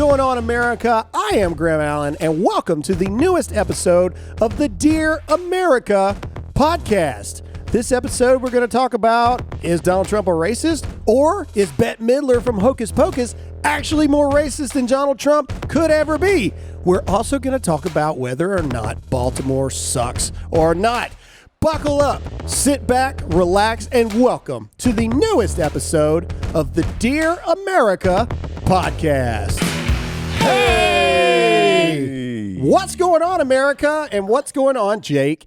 going on, America? I am Graham Allen, and welcome to the newest episode of the Dear America podcast. This episode, we're going to talk about, is Donald Trump a racist, or is Bette Midler from Hocus Pocus actually more racist than Donald Trump could ever be? We're also going to talk about whether or not Baltimore sucks or not. Buckle up, sit back, relax, and welcome to the newest episode of the Dear America podcast. Hey! What's going on, America? And what's going on, Jake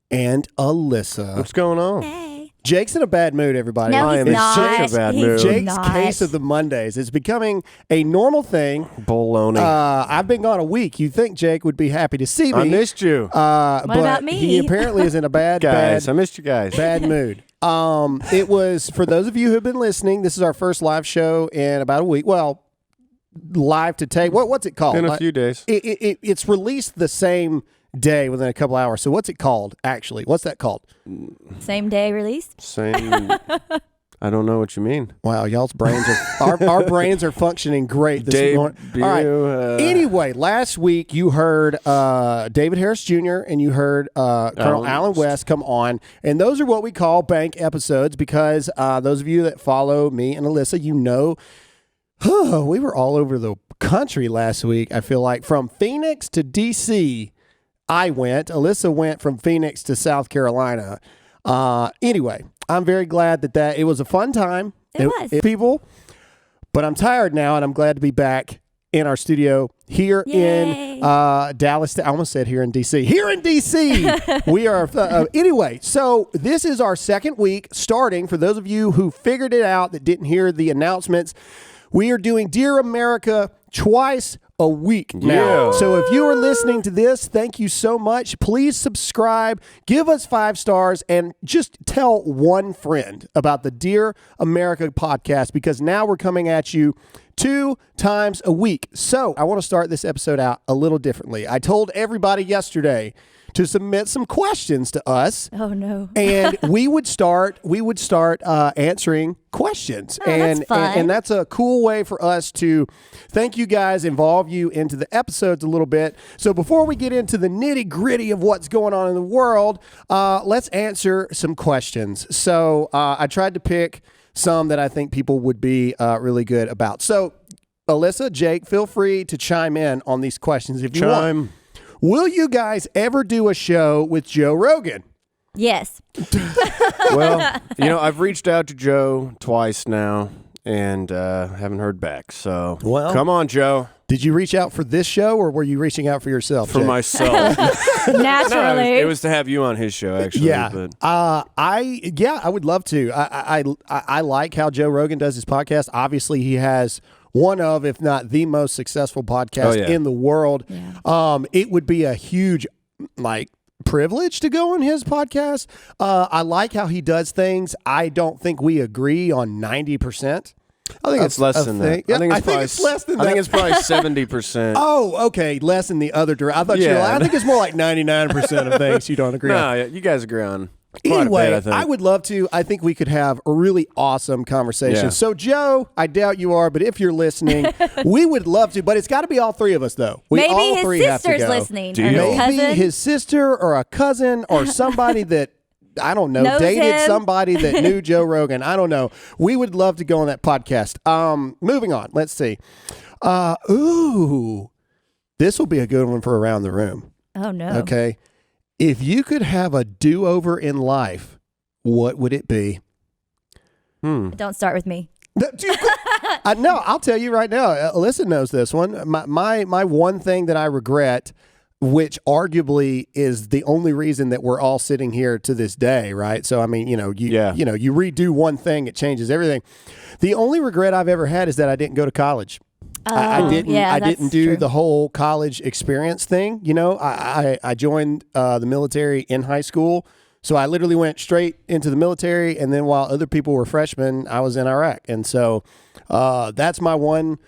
and Alyssa? What's going on? Hey. Jake's in a bad mood, everybody. No, he's not. Such a bad mood. Jake's case of the Mondays is becoming a normal thing. Baloney. I've been gone a week. You'd think Jake would be happy to see me. I missed you. What but about me? He apparently is in a I missed you guys. bad mood. It was, for those of you who've been listening, this is our first live show in about a week. Well, live to tape. What's it called? In a few days. It's released the same day within a couple hours. So what's it called, actually? What's that called? Same day released? Same. I don't know what you mean. Wow, y'all's brains are our brains are functioning great this morning. All right. Anyway, last week you heard David Harris Jr. and you heard Colonel Alan West come on, and those are what we call bank episodes because those of you that follow me and Alyssa, you know, we were all over the country last week. I feel like from Phoenix to D.C. I went. Alyssa went from Phoenix to South Carolina. Anyway, I'm very glad that it was a fun time. It was. People, but I'm tired now, and I'm glad to be back in our studio here in Dallas. I almost said here in D.C. Here in D.C. We are. Anyway, so this is our second week starting. For those of you who figured it out that didn't hear the announcements, we are doing Dear America twice a week now. Yeah. So if you are listening to this, thank you so much. Please subscribe, give us 5 stars, and just tell one friend about the Dear America podcast because now we're coming at you 2 times a week. So I want to start this episode out a little differently. I told everybody yesterday to submit some questions to us. Oh no! And we would start answering questions, that's fun. And that's a cool way for us to thank you guys, involve you into the episodes a little bit. So before we get into the nitty gritty of what's going on in the world, let's answer some questions. So I tried to pick some that I think people would be really good about. So Alyssa, Jake, feel free to chime in on these questions if you want. Will you guys ever do a show with Joe Rogan? Yes. Well, I've reached out to Joe twice now and haven't heard back. So, come on, Joe. Did you reach out for this show or were you reaching out for yourself? For Jake? myself. Naturally. No, it was to have you on his show, actually. Yeah. But. I would love to. I like how Joe Rogan does his podcast. Obviously, he has one of, if not the most successful podcast in the world. Yeah. It would be a huge, privilege to go on his podcast. I like how he does things. I don't think we agree on 90%. I think it's less than that. Yeah, I think it's less than that. I think it's probably 70%. Oh, okay. Less in the other direction. I thought I think it's more like 99% of things you don't agree on. No, you guys agree on. Anyway, I would love to. I think we could have a really awesome conversation. Yeah. So, Joe, I doubt you are, but if you're listening, we would love to. But it's got to be all 3 of us, though. Maybe his sister's listening. Or Maybe cousin. his sister or a cousin or somebody that, I don't know, dated somebody that knew Joe Rogan. I don't know. We would love to go on that podcast. Moving on. Let's see. This will be a good one for Around the Room. Oh, no. Okay. If you could have a do-over in life, what would it be? Don't start with me. No, I'll tell you right now. Alyssa knows this one. My one thing that I regret, which arguably is the only reason that we're all sitting here to this day, right? So I mean, you redo one thing, it changes everything. The only regret I've ever had is that I didn't go to college. I didn't do the whole college experience thing. I joined the military in high school. So I literally went straight into the military. And then while other people were freshmen, I was in Iraq. And so that's my one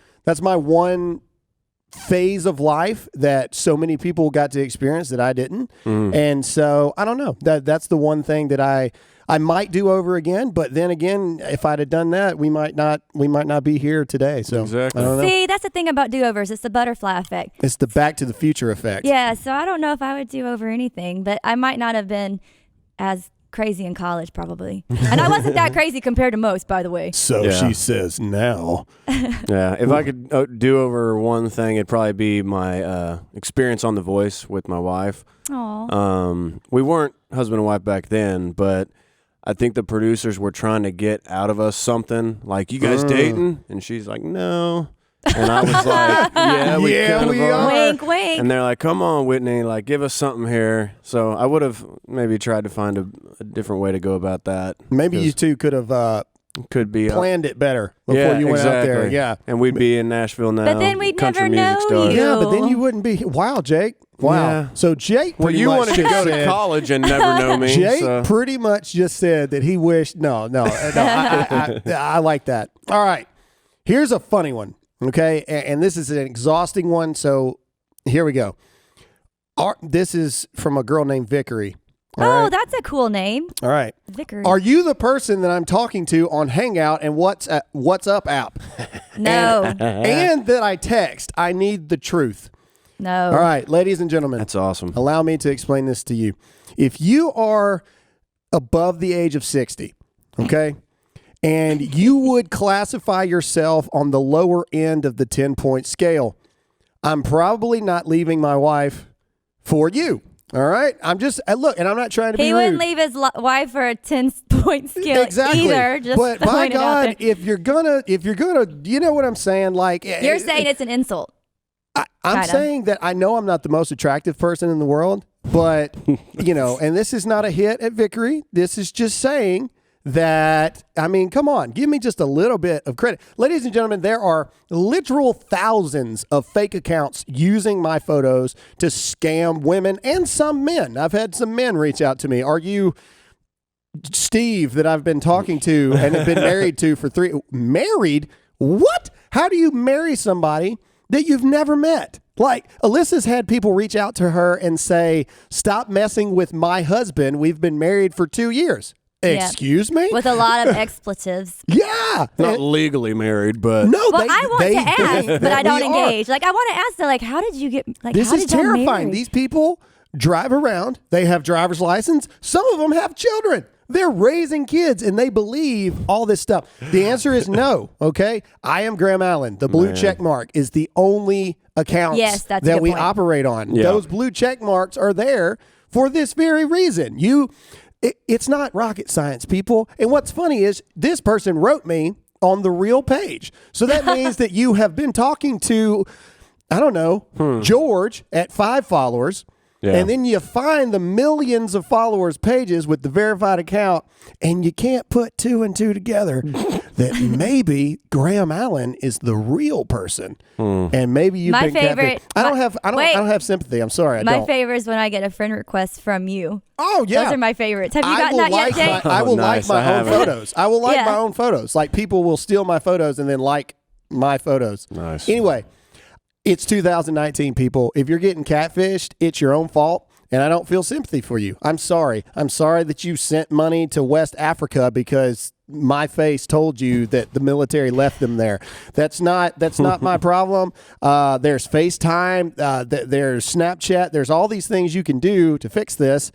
phase of life that so many people got to experience that I didn't. And so I don't know. That's the one thing that I might do over again, but then again, if I'd have done that, we might not be here today. So exactly. I don't know. See, that's the thing about do-overs. It's the butterfly effect. It's the Back to the Future effect. Yeah, so I don't know if I would do over anything, but I might not have been as crazy in college probably. And I wasn't that crazy compared to most, by the way. So she says now. Yeah, if I could do over one thing, it'd probably be my experience on The Voice with my wife. Aww. We weren't husband and wife back then, but I think the producers were trying to get out of us something like, you guys dating? And she's like, no. And I was like, yeah, we are. Wink, wink. And they're like, come on, Whitney, like, give us something here. So I would have maybe tried to find a different way to go about that. Maybe you two could have planned it better before you went out there. Yeah. And we'd be in Nashville now. But then we'd country never music know stars. you. Yeah, but then you wouldn't be. Wow, Jake. Wow. Yeah. So Jake Well, you wanted to go to college and never know me. Jake pretty much just said that he wished. No. I like that. All right. Here's a funny one. Okay. And this is an exhausting one. So here we go. This is from a girl named Vickery. All right? That's a cool name. All right. Vickery. Are you the person that I'm talking to on Hangout and What's Up app? No. And that I text, I need the truth. No. All right, ladies and gentlemen. That's awesome. Allow me to explain this to you. If you are above the age of 60, okay, and you would classify yourself on the lower end of the 10-point scale, I'm probably not leaving my wife for you. All right? I'm just, look, and I'm not trying to be rude. He wouldn't leave his wife for a 10-point scale either. Just but by God, there. if you're gonna, you know what I'm saying? Like, you're saying it's an insult. I'm saying that I know I'm not the most attractive person in the world, but, you know, and this is not a hit at Vickery. This is just saying that, I mean, come on, give me just a little bit of credit. Ladies and gentlemen, there are literal thousands of fake accounts using my photos to scam women and some men. I've had some men reach out to me. Are you Steve that I've been talking to and have been married to for married? What? How do you marry somebody that you've never met? Like, Alyssa's had people reach out to her and say, stop messing with my husband. We've been married for 2 years. Excuse me? With a lot of expletives. Yeah. Not legally married, but. No, well, I want to ask, but I don't engage. Like, I want to ask them, like, how did you get, like, this how is did y'all terrifying. marry? These people drive around. They have driver's license. Some of them have children. They're raising kids and they believe all this stuff. The answer is no. Okay. I am Graham Allen. The blue check mark is the only account that we operate on. Yeah. Those blue check marks are there for this very reason. It's not rocket science, people. And what's funny is this person wrote me on the real page. So that means that you have been talking to, I don't know, George at 5 followers. Yeah. And then you find the millions of followers pages with the verified account, and you can't put 2 and 2 together that maybe Graham Allen is the real person, and maybe you've been favorite. I don't have sympathy. I'm sorry. My favorite is when I get a friend request from you. Oh yeah, those are my favorites. Have you gotten that yet, Jake? I will like my own photos. I will like my own photos. Like people will steal my photos and then like my photos. Nice. Anyway. It's 2019, people. If you're getting catfished, it's your own fault, and I don't feel sympathy for you. I'm sorry. I'm sorry that you sent money to West Africa because my face told you that the military left them there. That's not my problem. There's FaceTime. There's Snapchat. There's all these things you can do to fix this.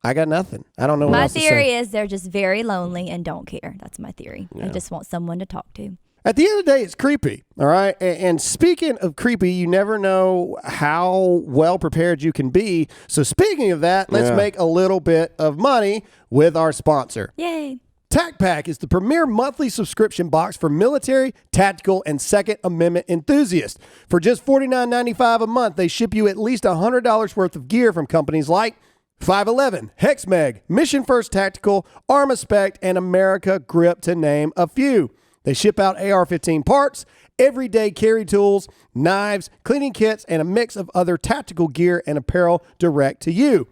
I got nothing. I don't know what else to say. My theory is they're just very lonely and don't care. That's my theory. Yeah. They just want someone to talk to. At the end of the day, it's creepy, all right? And speaking of creepy, you never know how well prepared you can be. So speaking of that, let's make a little bit of money with our sponsor. Yay. TACPAC is the premier monthly subscription box for military, tactical, and Second Amendment enthusiasts. For just $49.95 a month, they ship you at least $100 worth of gear from companies like 511, HexMeg, Mission First Tactical, Armaspect, and America Grip, to name a few. They ship out AR-15 parts, everyday carry tools, knives, cleaning kits, and a mix of other tactical gear and apparel direct to you.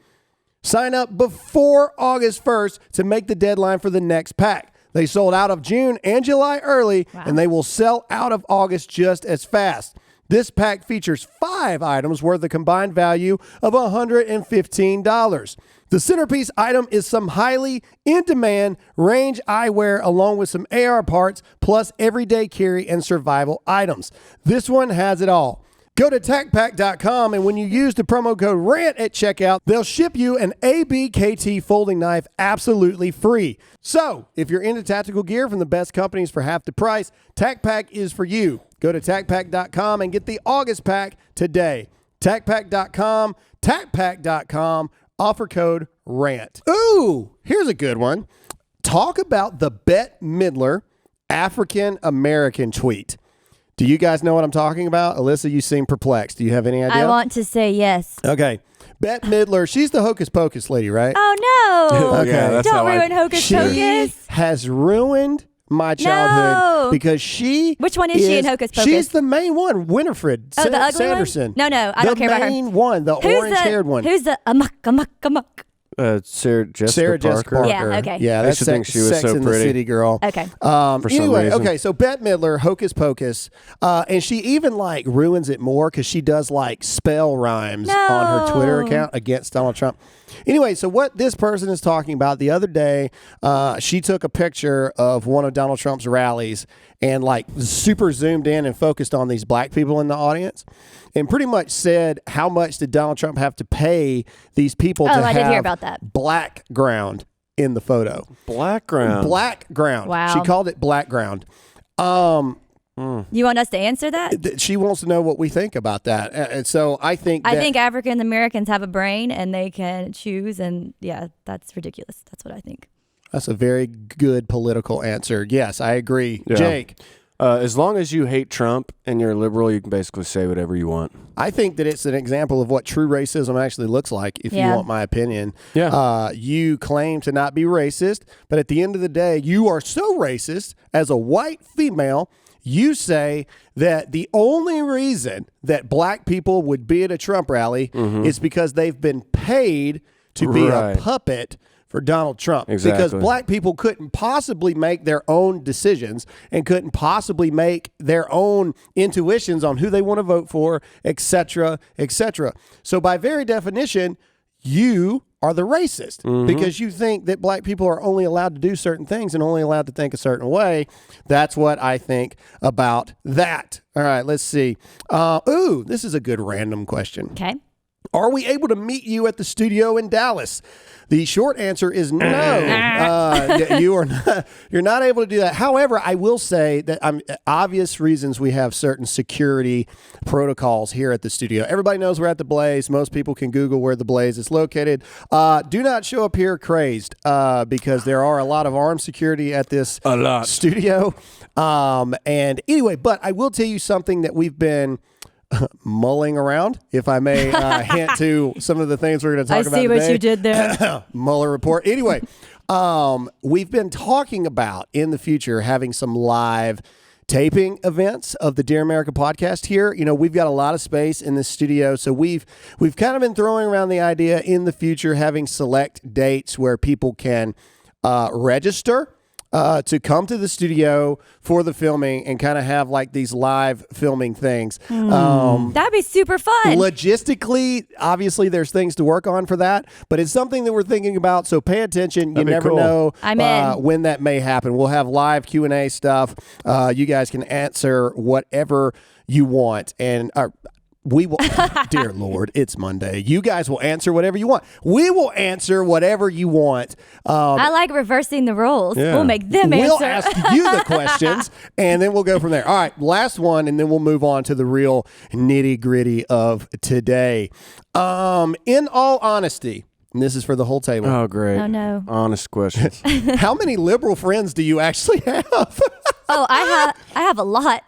Sign up before August 1st to make the deadline for the next pack. They sold out of June and July early, and they will sell out of August just as fast. This pack features 5 items worth a combined value of $115. The centerpiece item is some highly in-demand range eyewear along with some AR parts plus everyday carry and survival items. This one has it all. Go to TacPack.com, and when you use the promo code RANT at checkout, they'll ship you an ABKT folding knife absolutely free. So, if you're into tactical gear from the best companies for half the price, TacPack is for you. Go to TacPack.com and get the August pack today. TacPack.com, TacPack.com, offer code RANT. Ooh, here's a good one. Talk about the Bette Midler African-American tweet. Do you guys know what I'm talking about? Alyssa, you seem perplexed. Do you have any idea? I want to say yes. Okay. Bette Midler, she's the Hocus Pocus lady, right? Oh, no. Okay. Yeah, Don't ruin Hocus Pocus. She has ruined my childhood because she Which one is she in Hocus Pocus? She's the main one, Winifred the ugly Sanderson. one? No, I don't care about her. The main one, the orange-haired one. Who's the amok? Sarah Jessica Parker. Yeah, okay. Yeah, I that's used to think she was Sex so in the pretty. City girl. Okay. For some Anyway, reason. okay, so Bette Midler, Hocus Pocus, and she even like ruins it more because she does like spell rhymes on her Twitter account against Donald Trump. Anyway, so what this person is talking about, the other day, she took a picture of one of Donald Trump's rallies and like super zoomed in and focused on these black people in the audience and pretty much said, how much did Donald Trump have to pay these people to I have did hear about that. black ground in the photo? Black ground. Black ground. Wow. She called it black ground. You want us to answer that? She wants to know what we think about that. And so I think African Americans have a brain and they can choose, and yeah, that's ridiculous. That's what I think. That's a very good political answer. Yes, I agree. Yeah. Jake? As long as you hate Trump and you're a liberal, you can basically say whatever you want. I think that it's an example of what true racism actually looks like, if you want my opinion. Yeah. You claim to not be racist, but at the end of the day, you are so racist as a white female. You say that the only reason that black people would be at a Trump rally is because they've been paid to be a puppet for Donald Trump. Exactly. Because black people couldn't possibly make their own decisions and couldn't possibly make their own intuitions on who they want to vote for, et cetera, et cetera. So by very definition, you are the racist because you think that black people are only allowed to do certain things and only allowed to think a certain way. That's what I think about that. All right, let's see. This is a good random question. Okay. Are we able to meet you at the studio in Dallas? The short answer is no. You are not. You're not able to do that. However, I will say that obvious reasons we have certain security protocols here at the studio. Everybody knows we're at the Blaze. Most people can Google where the Blaze is located. Do not show up here crazed because there are a lot of armed security at this studio. And anyway, but I will tell you something that we've been mulling around, if I may hint to some of the things we're going to talk about today. I see what you did there. Mueller report. Anyway, we've been talking about in the future having some live taping events of the Dear America podcast here. You know, we've got a lot of space in the studio, so we've kind of been throwing around the idea in the future having select dates where people can register to come to the studio for the filming and kind of have like these live filming things. That'd be super fun. Logistically, obviously, there's things to work on for that, but it's something that we're thinking about. So pay attention. That'd you be never cool. know I'm when that may happen. We'll have live Q&A stuff. You guys can answer whatever you want. And we will, dear Lord, it's Monday. You guys will answer whatever you want. We will answer whatever you want. I like reversing the roles. Yeah. We'll make them answer. We'll ask you the questions, and then we'll go from there. All right, last one, and then we'll move on to the real nitty-gritty of today. In all honesty, and this is for the whole table. Oh, great. Oh, no. Honest questions. How many liberal friends do you actually have? I have a lot.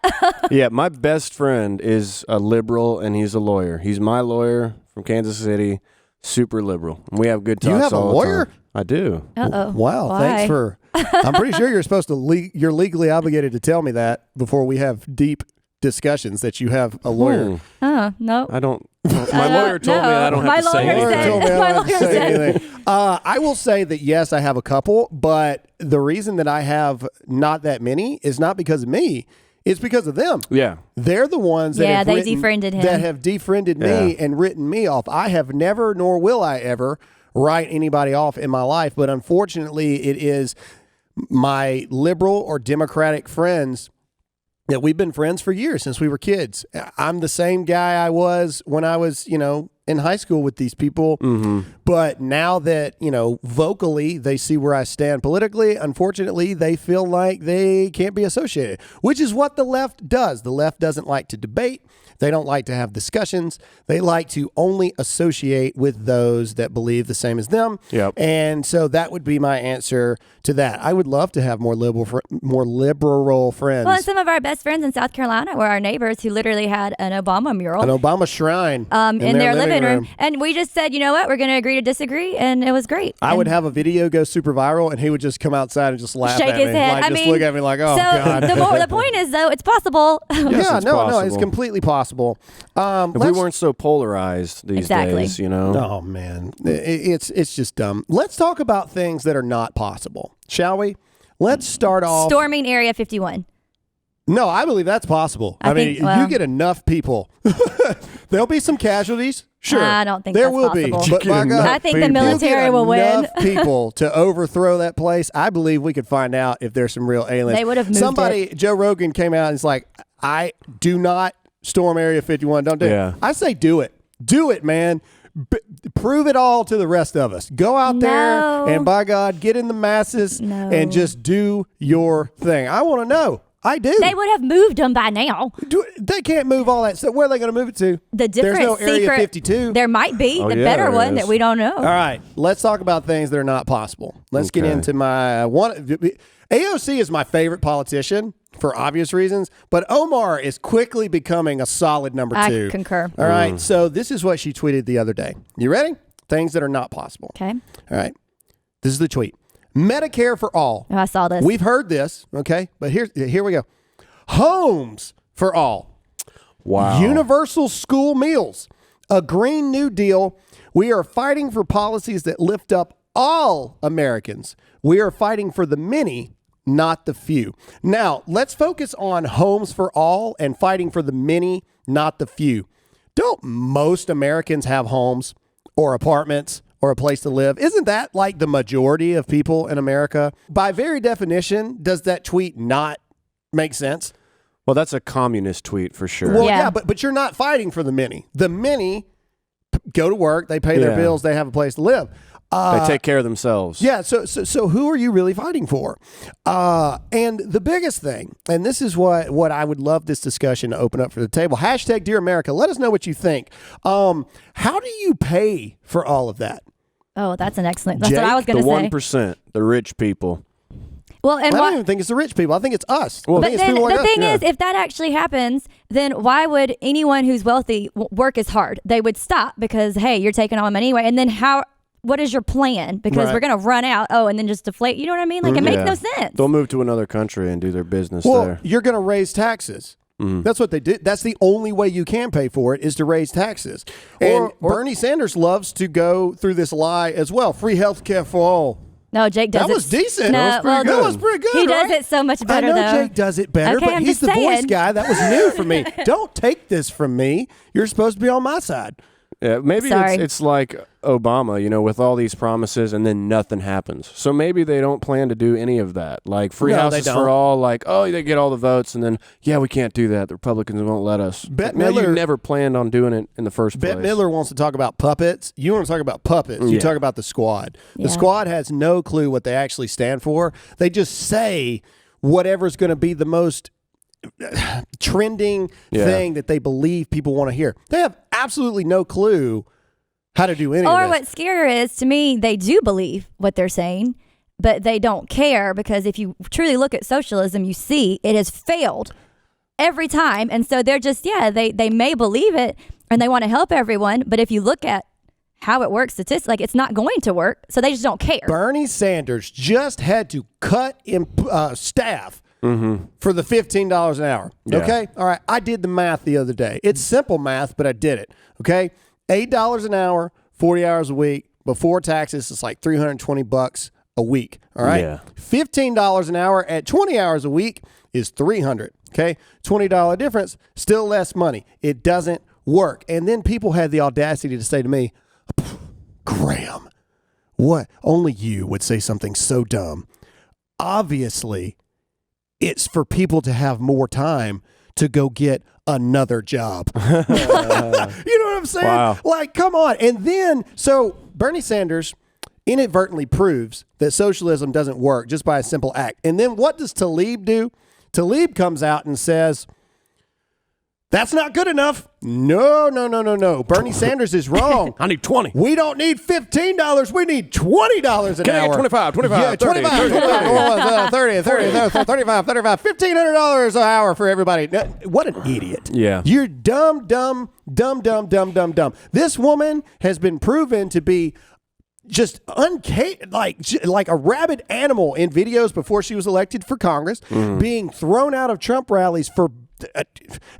Yeah, my best friend is a liberal, and he's a lawyer. He's my lawyer from Kansas City, super liberal. And we have good talks You have a all the lawyer? time. I do. Uh-oh. Wow, Why? thanks for. I'm pretty sure you're supposed to. You're legally obligated to tell me that before we have deep discussions that you have a lawyer. Oh, no. I don't. My lawyer told me I don't have to say anything. My lawyer said. I will say that, yes, I have a couple, but the reason that I have not that many is not because of me. It's because of them. Yeah. They're the ones that have defriended him. That have defriended me and written me off. I have never, nor will I ever, write anybody off in my life, but unfortunately it is my liberal or Democratic friends that we've been friends for years, since we were kids. I'm the same guy I was when I was, in high school with these people. Mm-hmm. But now that, vocally they see where I stand politically, unfortunately, they feel like they can't be associated, which is what the left does. The left doesn't like to debate. They don't like to have discussions. They like to only associate with those that believe the same as them. Yep. And so that would be my answer to that. I would love to have more liberal friends. Well, some of our best friends in South Carolina were our neighbors who literally had an Obama mural. An Obama shrine in their living room. And we just said, you know what, we're going to agree to disagree. And it was great. I would have a video go super viral and he would just come outside and just laugh shake at me. his head. Like, look at me like, oh, so God. The point is, though, it's possible. Yes, no, it's completely possible. If we weren't so polarized these days, Oh, man. It's just dumb. Let's talk about things that are not possible, shall we? Let's start off. Storming Area 51. No, I believe that's possible. I mean, you get enough people. There'll be some casualties. Sure. I don't think there that's will possible. be. But my God, I think the military will win. Enough people to overthrow that place. I believe we could find out if there's some real aliens. They would have moved it. Joe Rogan came out and it's like, I do not storm Area 51. Don't do it. I say do it. Do it, man. Prove it all to the rest of us. Go out there and, by God, get in the masses and just do your thing. I want to know. I do. They would have moved them by now. They can't move all that stuff. Where are they going to move it to? The different There's no Area 52. There might be the better one that we don't know. All right. Let's talk about things that are not possible. Let's get into my one. AOC is my favorite politician for obvious reasons, but Omar is quickly becoming a solid number 2. I concur. All right. So this is what she tweeted the other day. You ready? Things that are not possible. Okay. All right. This is the tweet. Medicare for all. Oh, I saw this. We've heard this, okay? But here we go. Homes for all. Wow. Universal school meals. A Green New Deal. We are fighting for policies that lift up all Americans. We are fighting for the many, not the few. Now, let's focus on homes for all and fighting for the many, not the few. Don't most Americans have homes or apartments or a place to live? Isn't that like the majority of people in America? By very definition, does that tweet not make sense? Well, that's a communist tweet for sure. Well, yeah, but you're not fighting for the many. The many go to work, they pay their bills, they have a place to live. They take care of themselves. Yeah, so who are you really fighting for? And the biggest thing, and this is what I would love this discussion to open up for the table. Hashtag Dear America. Let us know what you think. How do you pay for all of that? Oh, that's an excellent. That's what I was going to say. The 1%, the rich people. Well, and I don't even think it's the rich people. I think it's us. Well, but then the thing is, if that actually happens, then why would anyone who's wealthy work as hard? They would stop because, hey, you're taking all my money away. And then what is your plan? Because we're going to run out. Oh, and then just deflate. You know what I mean? Like, it makes no sense. They'll move to another country and do their business there. Well, you're going to raise taxes. That's what they do. That's the only way you can pay for it is to raise taxes. And Bernie Sanders loves to go through this lie as well. Free health care for all. No, Jake does it. That was decent. No, That was pretty good. He does it so much better, I know though. Jake does it better, but he's the voice guy. That was new for me. Don't take this from me. You're supposed to be on my side. Yeah, maybe it's like Obama, with all these promises and then nothing happens. So maybe they don't plan to do any of that. Like free houses for all, like, oh, they get all the votes and then, we can't do that. The Republicans won't let us. You never planned on doing it in the first place. Bette Midler wants to talk about puppets. You want to talk about puppets. You talk about the squad. The squad has no clue what they actually stand for. They just say whatever's going to be the most trending thing that they believe people want to hear. They have absolutely no clue how to do any of this. Or what's scarier is, to me, they do believe what they're saying, but they don't care, because if you truly look at socialism, you see it has failed every time. And so they're just, they may believe it and they want to help everyone, but if you look at how it works statistically, like, it's not going to work, so they just don't care. Bernie Sanders just had to cut staff for the $15 an hour. Yeah. Okay? All right. I did the math the other day. It's simple math, but I did it. Okay? $8 an hour, 40 hours a week. Before taxes, it's like $320 a week. All right? Yeah. $15 an hour at 20 hours a week is $300. Okay? $20 difference, still less money. It doesn't work. And then people had the audacity to say to me, Graham, what? Only you would say something so dumb. Obviously, it's for people to have more time to go get another job. You know what I'm saying? Wow. Like, come on. And then, so Bernie Sanders inadvertently proves that socialism doesn't work just by a simple act. And then what does Tlaib do? Tlaib comes out and says, that's not good enough. No. Bernie Sanders is wrong. I need 20. We don't need $15. We need $20 an Can I hour. get 25, Yeah, 30, 35, $15 an hour for everybody. What an idiot. Yeah. You're dumb. This woman has been proven to be just like a rabid animal in videos before she was elected for Congress, being thrown out of Trump rallies for.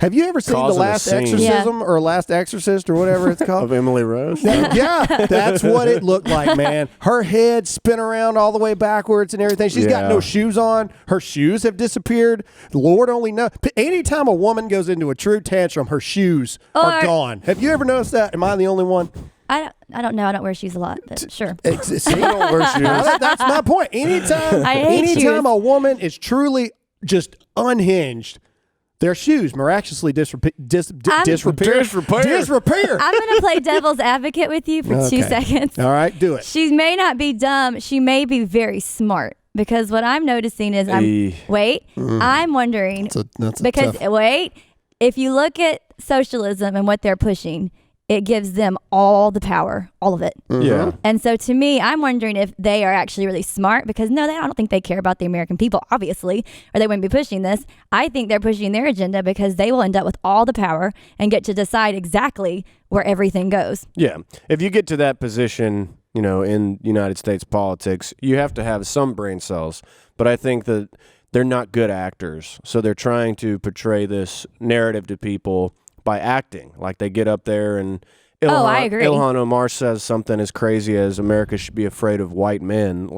Have you ever seen Causing The Last a scene. Exorcism or Last Exorcist or whatever it's called? Of Emily Rose? Yeah, that's what it looked like, man. Her head spin around all the way backwards and everything. She's got no shoes on. Her shoes have disappeared. Lord only knows. Anytime a woman goes into a true tantrum, her shoes are gone. Have you ever noticed that? Am I the only one? I don't know. I don't wear shoes a lot, but sure. See, I don't wear shoes. That's my point. Anytime a woman is truly just unhinged, their shoes miraculously disrepair. I'm going to play devil's advocate with you for 2 seconds. All right, do it. She may not be dumb. She may be very smart. Because what I'm noticing is I'm wondering, if you look at socialism and what they're pushing, it gives them all the power, all of it. Yeah. And so to me, I'm wondering if they are actually really smart because I don't think they care about the American people, obviously, or they wouldn't be pushing this. I think they're pushing their agenda because they will end up with all the power and get to decide exactly where everything goes. Yeah. If you get to that position, in United States politics, you have to have some brain cells. But I think that they're not good actors. So they're trying to portray this narrative to people by acting. Like they get up there and I agree. Ilhan Omar says something as crazy as America should be afraid of white men,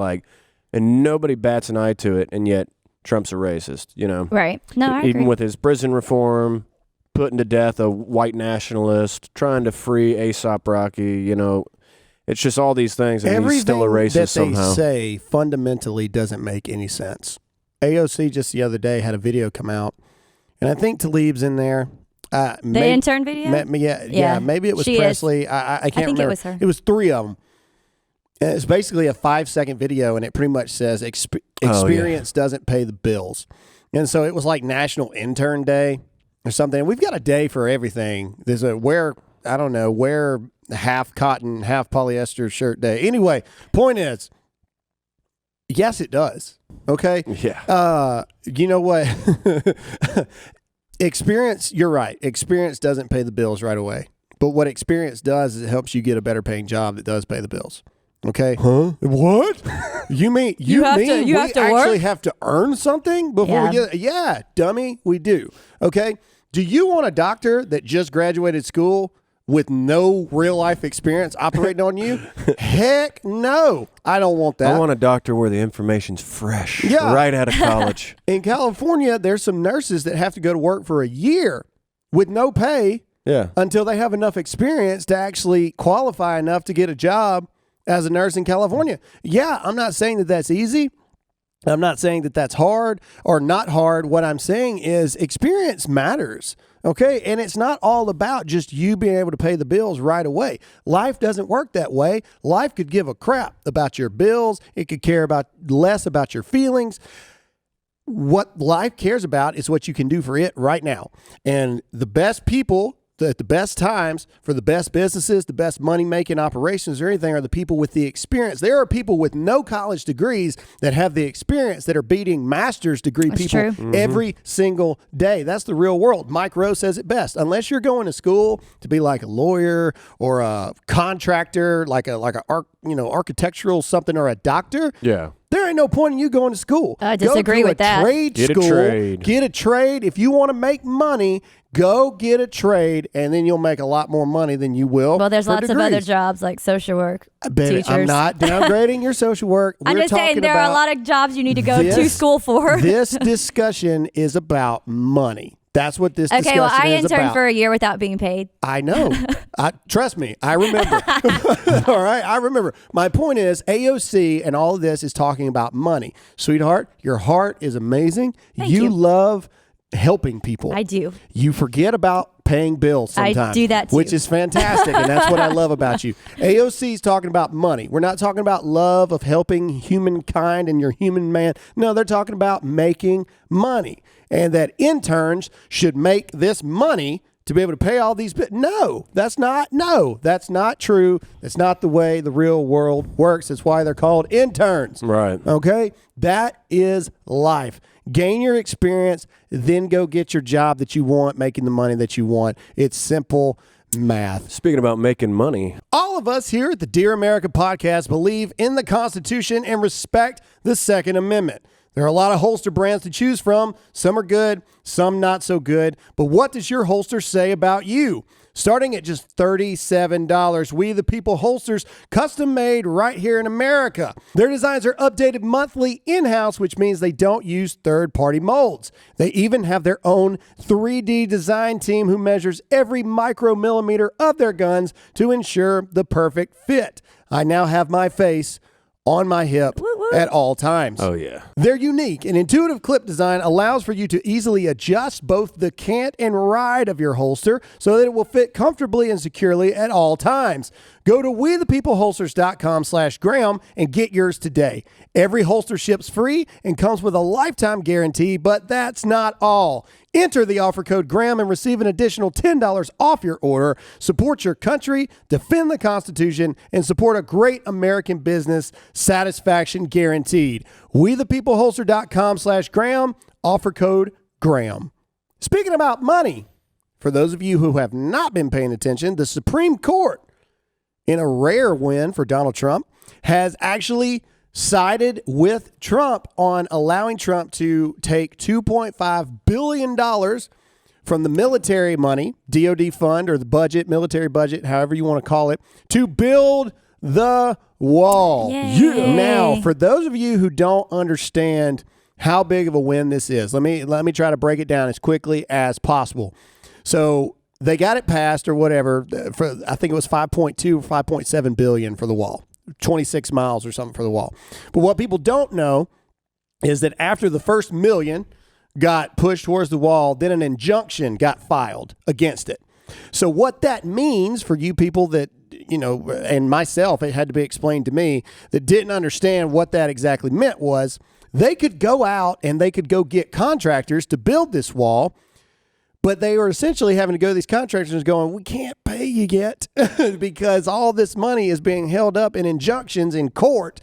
and nobody bats an eye to it, and yet Trump's a racist, Right. No, I Even agree. with his prison reform, putting to death a white nationalist, trying to free Aesop Rocky, it's just all these things, and he's still a racist somehow. Everything that they say fundamentally doesn't make any sense. AOC just the other day had a video come out, and I think Tlaib's in there. The intern video? Yeah, maybe it was Presley. I can't remember. It was her. It was 3 of them. It's basically a 5-second video, and it pretty much says experience doesn't pay the bills. And so it was like National Intern Day or something. We've got a day for everything. There's wear half cotton, half polyester shirt day. Anyway, point is, yes, it does. Okay? Yeah. You know what? Experience, you're right. Experience doesn't pay the bills right away. But what experience does is it helps you get a better paying job that does pay the bills. Okay? Huh? What? You mean we actually have to earn something before we get it? Yeah, dummy, we do. Okay? Do you want a doctor that just graduated school with no real life experience operating on you? Heck no. I don't want that. I want a doctor where the information's fresh, Yeah. right out of college. In California, there's some nurses that have to go to work for a year with no pay until they have enough experience to actually qualify enough to get a job as a nurse in California. Yeah, I'm not saying that that's easy. I'm not saying that that's hard or not hard. What I'm saying is experience matters. Okay, and it's not all about just you being able to pay the bills right away. Life doesn't work that way. Life could give a crap about your bills. It could care less about your feelings. What life cares about is what you can do for it right now. And the best people at the best times for the best businesses, the best money-making operations or anything are the people with the experience. There are people with no college degrees that have the experience that are beating master's degree people every single day. That's the real world. Mike Rowe says it best. Unless you're going to school to be like a lawyer or a contractor, like a architectural something or a doctor, There ain't no point in you going to school. I disagree with that. Get a trade. Get a trade. If you want to make money, go get a trade, and then you'll make a lot more money than you will. Well, there's lots of other jobs like social work, Baby, teachers. I'm not downgrading your social work. I'm just saying there are a lot of jobs you need to go to school for. This discussion is about money. That's what this discussion is about. Okay, well, I interned for a year without being paid. I know. Trust me, I remember. All right, I remember. My point is, AOC and all of this is talking about money. Sweetheart, your heart is amazing. Thank you. Love helping people. I do. You forget about paying bills sometimes. I do that too. Which is fantastic, and that's what I love about you. AOC is talking about money. We're not talking about love of helping humankind and your human man. No, they're talking about making money. And that interns should make this money to be able to pay all these bills. No, that's not true. That's not the way the real world works. That's why they're called interns. Right. Okay? That is life. Gain your experience, then go get your job that you want, making the money that you want. It's simple math. Speaking about making money, all of us here at the Dear America podcast believe in the Constitution and respect the Second Amendment. There are a lot of holster brands to choose from. Some are good, some not so good. But what does your holster say about you? Starting at just $37, We the People holsters, custom made right here in America. Their designs are updated monthly in-house, which means they don't use third-party molds. They even have their own 3D design team who measures every micromillimeter of their guns to ensure the perfect fit. I now have my face on my hip at all times. Oh, yeah. Their unique and intuitive clip design allows for you to easily adjust both the cant and ride of your holster so that it will fit comfortably and securely at all times. Go to wethepeopleholsters.com/Graham and get yours today. Every holster ships free and comes with a lifetime guarantee, but that's not all. Enter the offer code Graham and receive an additional $10 off your order. Support your country, defend the Constitution, and support a great American business. Satisfaction guaranteed. wethepeopleholster.com/Graham, offer code Graham. Speaking about money, for those of you who have not been paying attention, the Supreme Court, in a rare win for Donald Trump, has actually sided with Trump on allowing Trump to take $2.5 billion from the military money, DOD fund or the budget, military budget, however you want to call it, to build the wall. Yay. Now, for those of you who don't understand how big of a win this is, let me try to break it down as quickly as possible. So they got it passed or whatever. For I think it was 5.2 or 5.7 billion for the wall, 26 miles or something for the wall. But what people don't know is that after the first million got pushed towards the wall, then an injunction got filed against it. So what that means for you people that, you know, and myself, it had to be explained to me, that didn't understand what that exactly meant was they could go out and they could go get contractors to build this wall. But they were essentially having to go to these contractors going, we can't pay you yet because all this money is being held up in injunctions in court.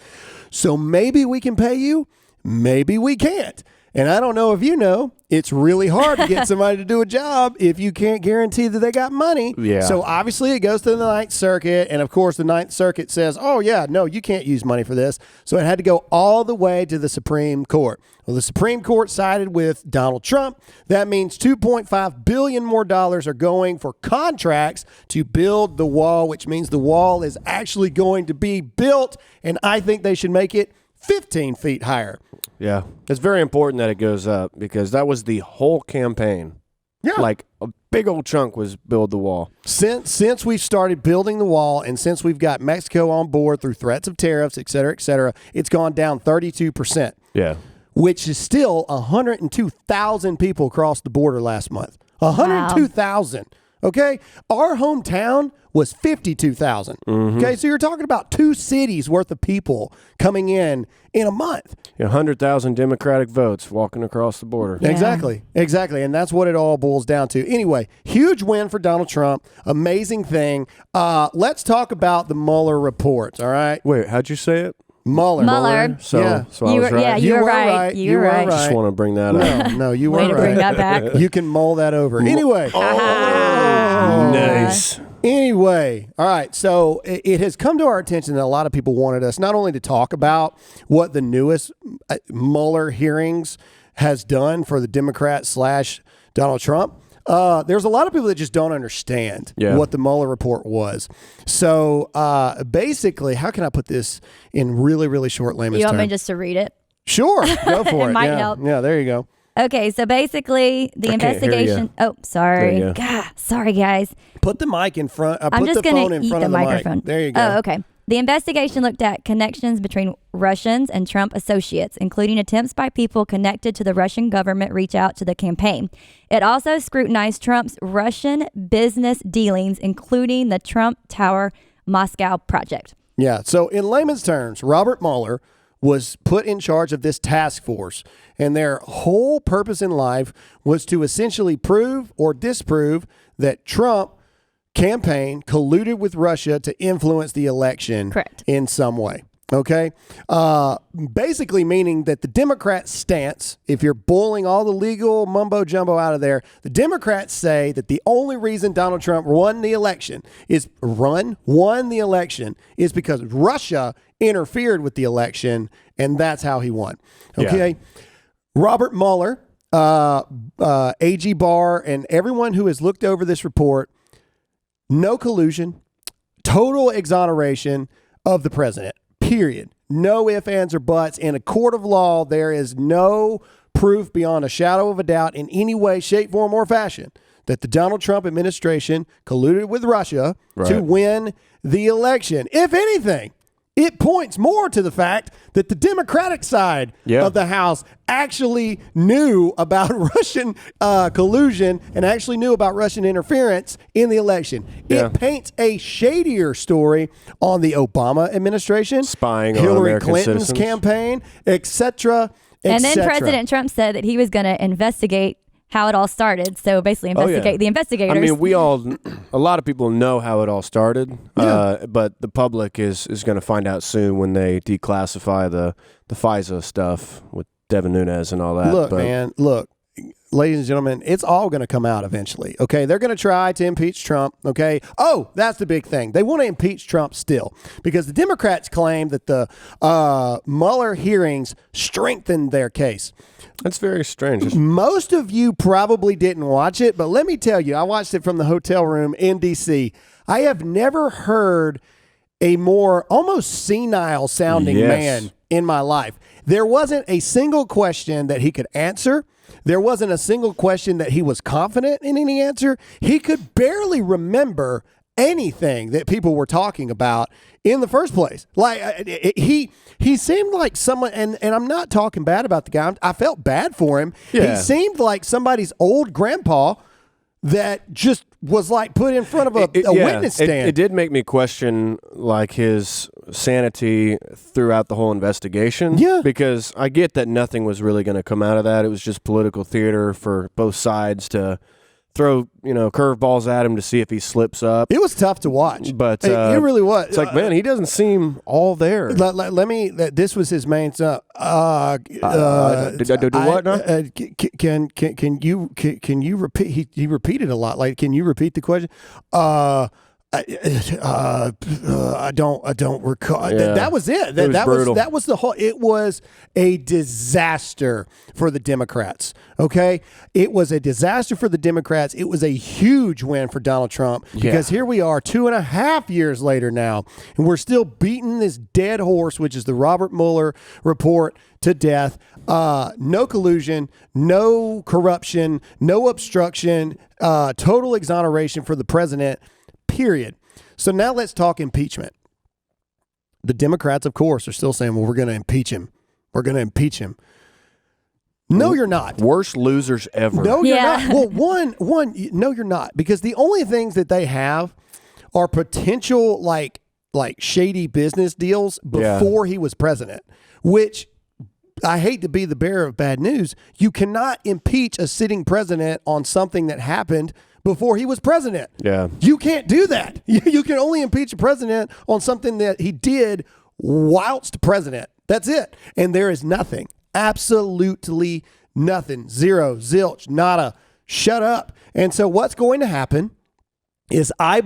So maybe we can pay you, maybe we can't. And I don't know if you know, it's really hard to get somebody to do a job if you can't guarantee that they got money. Yeah. So obviously it goes to the Ninth Circuit. And of course, the Ninth Circuit says, oh, yeah, no, you can't use money for this. So it had to go all the way to the Supreme Court. Well, the Supreme Court sided with Donald Trump. That means $2.5 billion more are going for contracts to build the wall, which means the wall is actually going to be built. And I think they should make it 15 feet higher. Yeah. It's very important that it goes up because that was the whole campaign. Yeah. Like a big old chunk was build the wall. Since we've started building the wall and since we've got Mexico on board through threats of tariffs, et cetera, it's gone down 32%. Yeah. Which is still 102,000 people crossed the border last month. 102,000. Okay? Our hometown was 52,000. Okay? So you're talking about 2 cities worth of people coming in a month. 100,000 Democratic votes walking across the border. Yeah. Exactly. And that's what it all boils down to. Anyway, huge win for Donald Trump. Amazing thing. Let's talk about the Mueller report, all right? Wait, how'd you say it? Mueller. So I was right. Yeah, you were right. You were right. Just want to bring that up. No, you were Way right. to bring that back. You can mull that over. Anyway. Nice. Anyway, all right. So it has come to our attention that a lot of people wanted us not only to talk about what the newest Mueller hearings has done for the Democrat / Donald Trump. There's a lot of people that just don't understand what the Mueller report was. So basically, how can I put this in really, really short layman's terms? You want me just to read it? Sure, go for it. It might help. Yeah, there you go. Okay, so basically, the investigation. Oh, sorry. Sorry, guys. Put the mic in front. I'm just the phone going to in eat front the of the microphone. Mic. There you go. Oh, okay. The investigation looked at connections between Russians and Trump associates, including attempts by people connected to the Russian government reach out to the campaign. It also scrutinized Trump's Russian business dealings, including the Trump Tower Moscow project. Yeah. So in layman's terms, Robert Mueller was put in charge of this task force, and their whole purpose in life was to essentially prove or disprove that Trump campaign colluded with Russia to influence the election. Correct. In some way. Okay. Basically meaning that the Democrats' stance, if you're boiling all the legal mumbo jumbo out of there, the Democrats say that the only reason Donald Trump won the election is because Russia interfered with the election, and that's how he won. Okay. Yeah. Robert Mueller, AG Barr, and everyone who has looked over this report, no collusion, total exoneration of the president. Period. No ifs, ands, or buts. In a court of law, there is no proof beyond a shadow of a doubt in any way, shape, form, or fashion that the Donald Trump administration colluded with Russia to win the election. If anything, it points more to the fact that the Democratic side of the House actually knew about Russian collusion and actually knew about Russian interference in the election. Yeah. It paints a shadier story on the Obama administration, spying on Hillary American Clinton's citizens. campaign, etc. And then President Trump said that he was going to investigate how it all started. So basically investigate the investigators. I mean, a lot of people know how it all started, but the public is going to find out soon when they declassify the FISA stuff with Devin Nunes and all that. Look, ladies and gentlemen, it's all going to come out eventually. Okay, they're going to try to impeach Trump. Okay. Oh, that's the big thing. They want to impeach Trump still because the Democrats claim that the Mueller hearings strengthened their case. That's very strange. Most of you probably didn't watch it, but let me tell you, I watched it from the hotel room in D.C. I have never heard a more almost senile sounding man in my life. There wasn't a single question that he could answer. There wasn't a single question that he was confident in any answer. He could barely remember anything that people were talking about in the first place. Like he seemed like someone, and I'm not talking bad about the guy. I felt bad for him. Yeah. He seemed like somebody's old grandpa that just was like put in front of a witness stand. It did make me question like his sanity throughout the whole investigation. Yeah. Because I get that nothing was really going to come out of that. It was just political theater for both sides to throw, curveballs at him to see if he slips up. It was tough to watch, but it really was. It's like, man, he doesn't seem all there. This was his main stuff. Did I do what now? Can you repeat? He repeated a lot. Like, can you repeat the question? I don't recall. Yeah. That was it. That was the whole. It was a disaster for the Democrats. Okay, it was a disaster for the Democrats. It was a huge win for Donald Trump because here we are 2.5 years later now, and we're still beating this dead horse, which is the Robert Mueller report, to death. No collusion, no corruption, no obstruction, total exoneration for the president. Period. So now let's talk impeachment. The Democrats, of course, are still saying, well, we're going to impeach him. We're going to impeach him. No, you're not. Worst losers ever. No, you're not. Well, no, you're not. Because the only things that they have are potential like shady business deals before he was president, which I hate to be the bearer of bad news. You cannot impeach a sitting president on something that happened before he was president. Yeah. You can't do that. You can only impeach a president on something that he did whilst president. That's it. And there is nothing, absolutely nothing, zero, zilch, nada, shut up. And so what's going to happen is I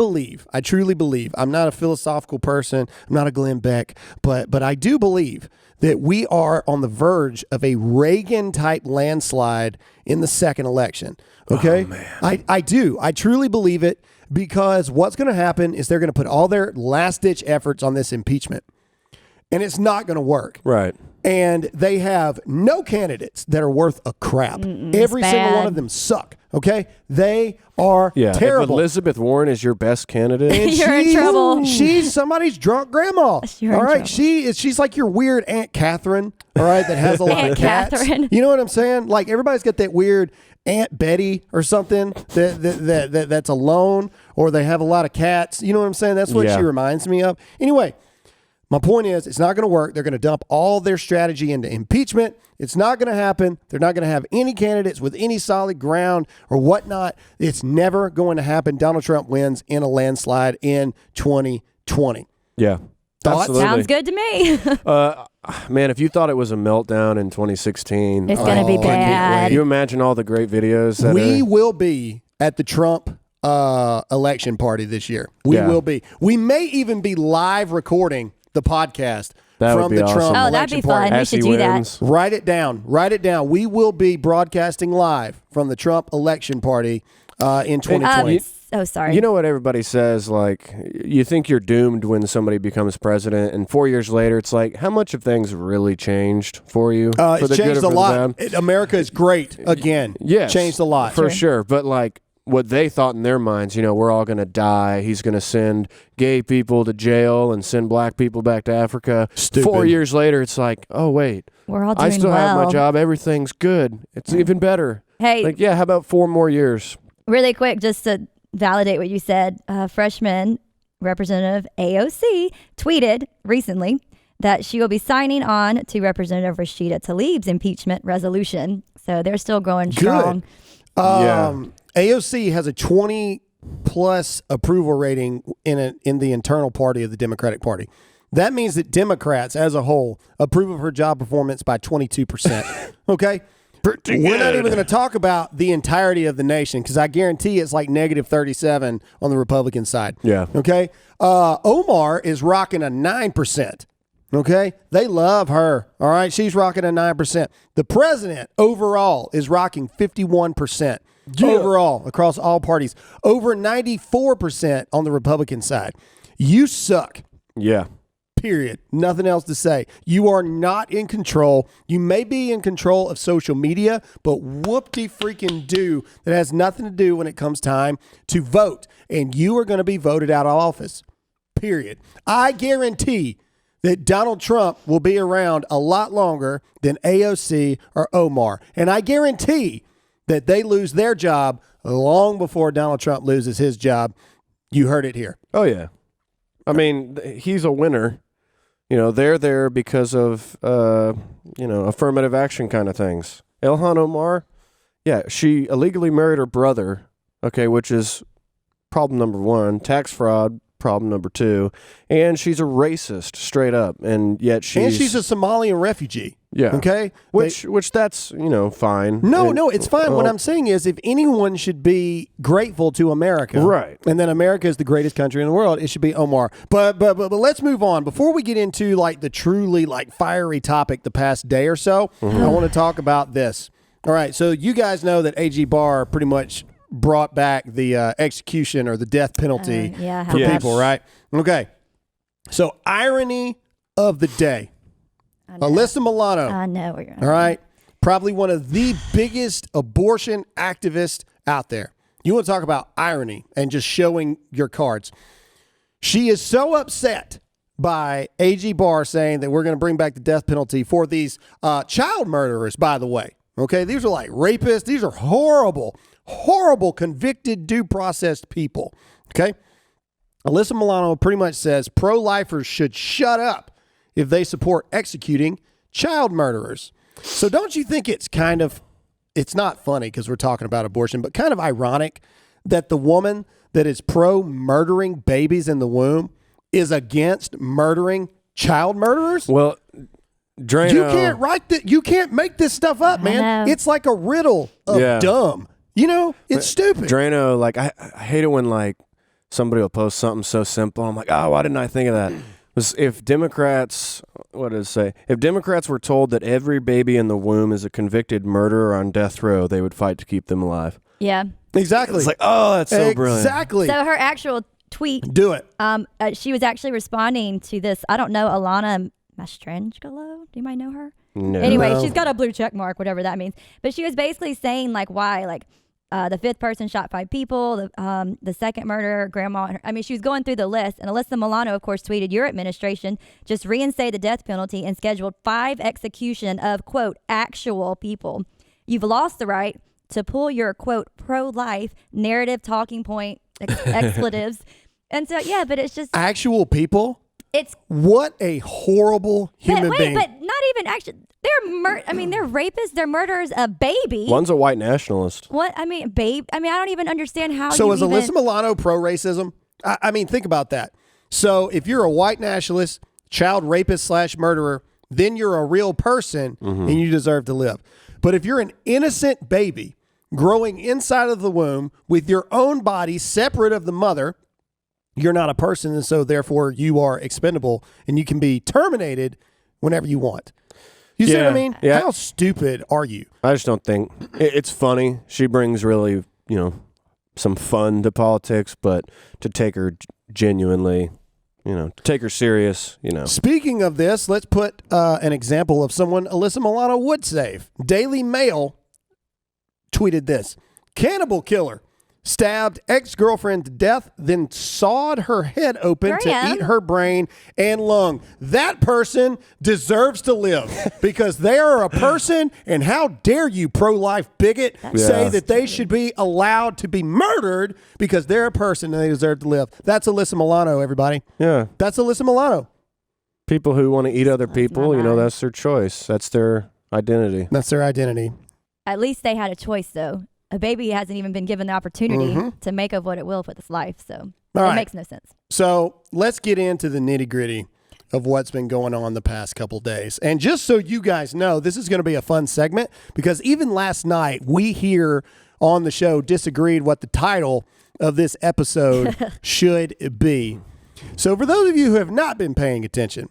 truly believe, I'm not a philosophical person, I'm not a Glenn Beck, but I do believe that we are on the verge of a Reagan-type landslide in the second election. Okay? Oh, man. I do. I truly believe it, because what's going to happen is they're going to put all their last-ditch efforts on this impeachment, and it's not going to work. Right. And they have no candidates that are worth a crap. Every single one of them suck. Okay? They are terrible. If Elizabeth Warren is your best candidate, and you're in trouble. She's somebody's drunk grandma. You're all in right? trouble. She's like your weird Aunt Catherine, all right, that has a lot of cats. Catherine. You know what I'm saying? Like, everybody's got that weird Aunt Betty or something that's alone, or they have a lot of cats. You know what I'm saying? That's what she reminds me of. Anyway, my point is, it's not going to work. They're going to dump all their strategy into impeachment. It's not going to happen. They're not going to have any candidates with any solid ground or whatnot. It's never going to happen. Donald Trump wins in a landslide in 2020. Yeah. Thoughts? Absolutely. Sounds good to me. Man, if you thought it was a meltdown in 2016, It's going to be bad. Can you imagine all the great videos that We will be at the Trump election party this year. We will be. We may even be live recording the podcast from the awesome. Trump Oh, that'd election be party. fun. We as should he do that. wins. Write it down. Write it down. We will be broadcasting live from the Trump election party in 2020. Oh, sorry. You know what everybody says, like, you think you're doomed when somebody becomes president, and 4 years later, it's like, how much have things really changed for you? For It's the good changed or a for the lot. bad? America is great again. Yes. Changed a lot. For sure. But, like, what they thought in their minds, we're all going to die. He's going to send gay people to jail and send black people back to Africa. Stupid. 4 years later, it's like, oh, wait. We're all doing I still have my well. job. Everything's good. It's even better. Hey, Like, yeah, how about 4 more years? really quick, just to validate what you said, freshman Representative AOC tweeted recently that she will be signing on to Representative Rashida Tlaib's impeachment resolution. So they're still going strong. AOC has a 20 plus approval rating in the internal party of the Democratic Party. That means that Democrats as a whole approve of her job performance by 22%. Okay? We're not even going to talk about the entirety of the nation, because I guarantee it's like negative 37 on the Republican side. Yeah. Okay? Omar is rocking a 9%. Okay? They love her. All right? She's rocking a 9%. The president overall is rocking 51%. Overall, across all parties. Over 94% on the Republican side. You suck. Yeah. Period. Nothing else to say. You are not in control. You may be in control of social media, but whoop-de-freaking-do, that has nothing to do when it comes time to vote. And you are going to be voted out of office. Period. I guarantee that Donald Trump will be around a lot longer than AOC or Omar. And I guarantee that they lose their job long before Donald Trump loses his job. You heard it here. Oh, yeah. I mean, he's a winner. They're there because of, affirmative action kind of things. Ilhan Omar, she illegally married her brother, which is problem number 1. Tax fraud, problem number 2. And she's a racist, straight up. And yet she's a Somalian refugee. Yeah. Okay? Which that's, fine. No, it's fine. What I'm saying is, if anyone should be grateful to America, right, and then America is the greatest country in the world, it should be Omar. But let's move on. Before we get into like the truly like fiery topic the past day or so, I want to talk about this. All right. So you guys know that AG Barr pretty much brought back the execution or the death penalty for people, right? Okay. So irony of the day. Alyssa Milano. I know what you're all right. Probably one of the biggest abortion activists out there. You want to talk about irony and just showing your cards. She is so upset by AG Barr saying that we're going to bring back the death penalty for these child murderers, by the way. Okay. These are like rapists. These are horrible, horrible convicted due process people. Okay. Alyssa Milano pretty much says pro-lifers should shut up if they support executing child murderers. So don't you think it's not funny because we're talking about abortion, but kind of ironic that the woman that is pro-murdering babies in the womb is against murdering child murderers? Well, Drano, you can't write that. You can't make this stuff up, man. It's like a riddle of dumb. It's stupid. Drano, like I hate it when like somebody will post something so simple. I'm like, oh, why didn't I think of that? Was if Democrats, what did it say? If Democrats were told that every baby in the womb is a convicted murderer on death row, they would fight to keep them alive. Yeah. Exactly. It's like, oh, that's so brilliant. Exactly. So her actual tweet. Do it. She was actually responding to this. I don't know, Alana Mastrangelo. Do you might know her? No. Anyway, she's got a blue check mark, whatever that means. But she was basically saying like why, like the fifth person shot 5 people, the second murder, grandma. I mean, she was going through the list. And Alyssa Milano, of course, tweeted, your administration just reinstated the death penalty and scheduled 5 execution of, quote, actual people. You've lost the right to pull your, quote, pro-life narrative talking point expletives. And so, yeah, but it's just actual people. It's what a horrible human being. But not even actually. They're rapists. They're murderers. A baby. One's a white nationalist. What? I mean, babe. I mean, I don't even understand how. So is Alyssa Milano pro-racism? I mean, think about that. So if you're a white nationalist, child rapist / murderer, then you're a real person and you deserve to live. But if you're an innocent baby growing inside of the womb with your own body separate of the mother, you're not a person, and so therefore you are expendable, and you can be terminated whenever you want. You see what I mean? Yeah. How stupid are you? I just don't think it's funny. She brings really, some fun to politics, but to take her genuinely, to take her serious, Speaking of this, let's put an example of someone Alyssa Milano would save. Daily Mail tweeted this: cannibal killer stabbed ex-girlfriend to death, then sawed her head open to eat her brain and lung. That person deserves to live because they are a person, and how dare you, pro-life bigot, say that they should be allowed to be murdered because they're a person and they deserve to live. That's Alyssa Milano, everybody. Yeah. That's Alyssa Milano. People who want to eat other people, that's their choice. That's their identity. That's their identity. At least they had a choice, though. A baby hasn't even been given the opportunity to make of what it will with its life. So it makes no sense. So let's get into the nitty gritty of what's been going on the past couple days. And just so you guys know, this is going to be a fun segment because even last night we here on the show disagreed what the title of this episode should be. So for those of you who have not been paying attention,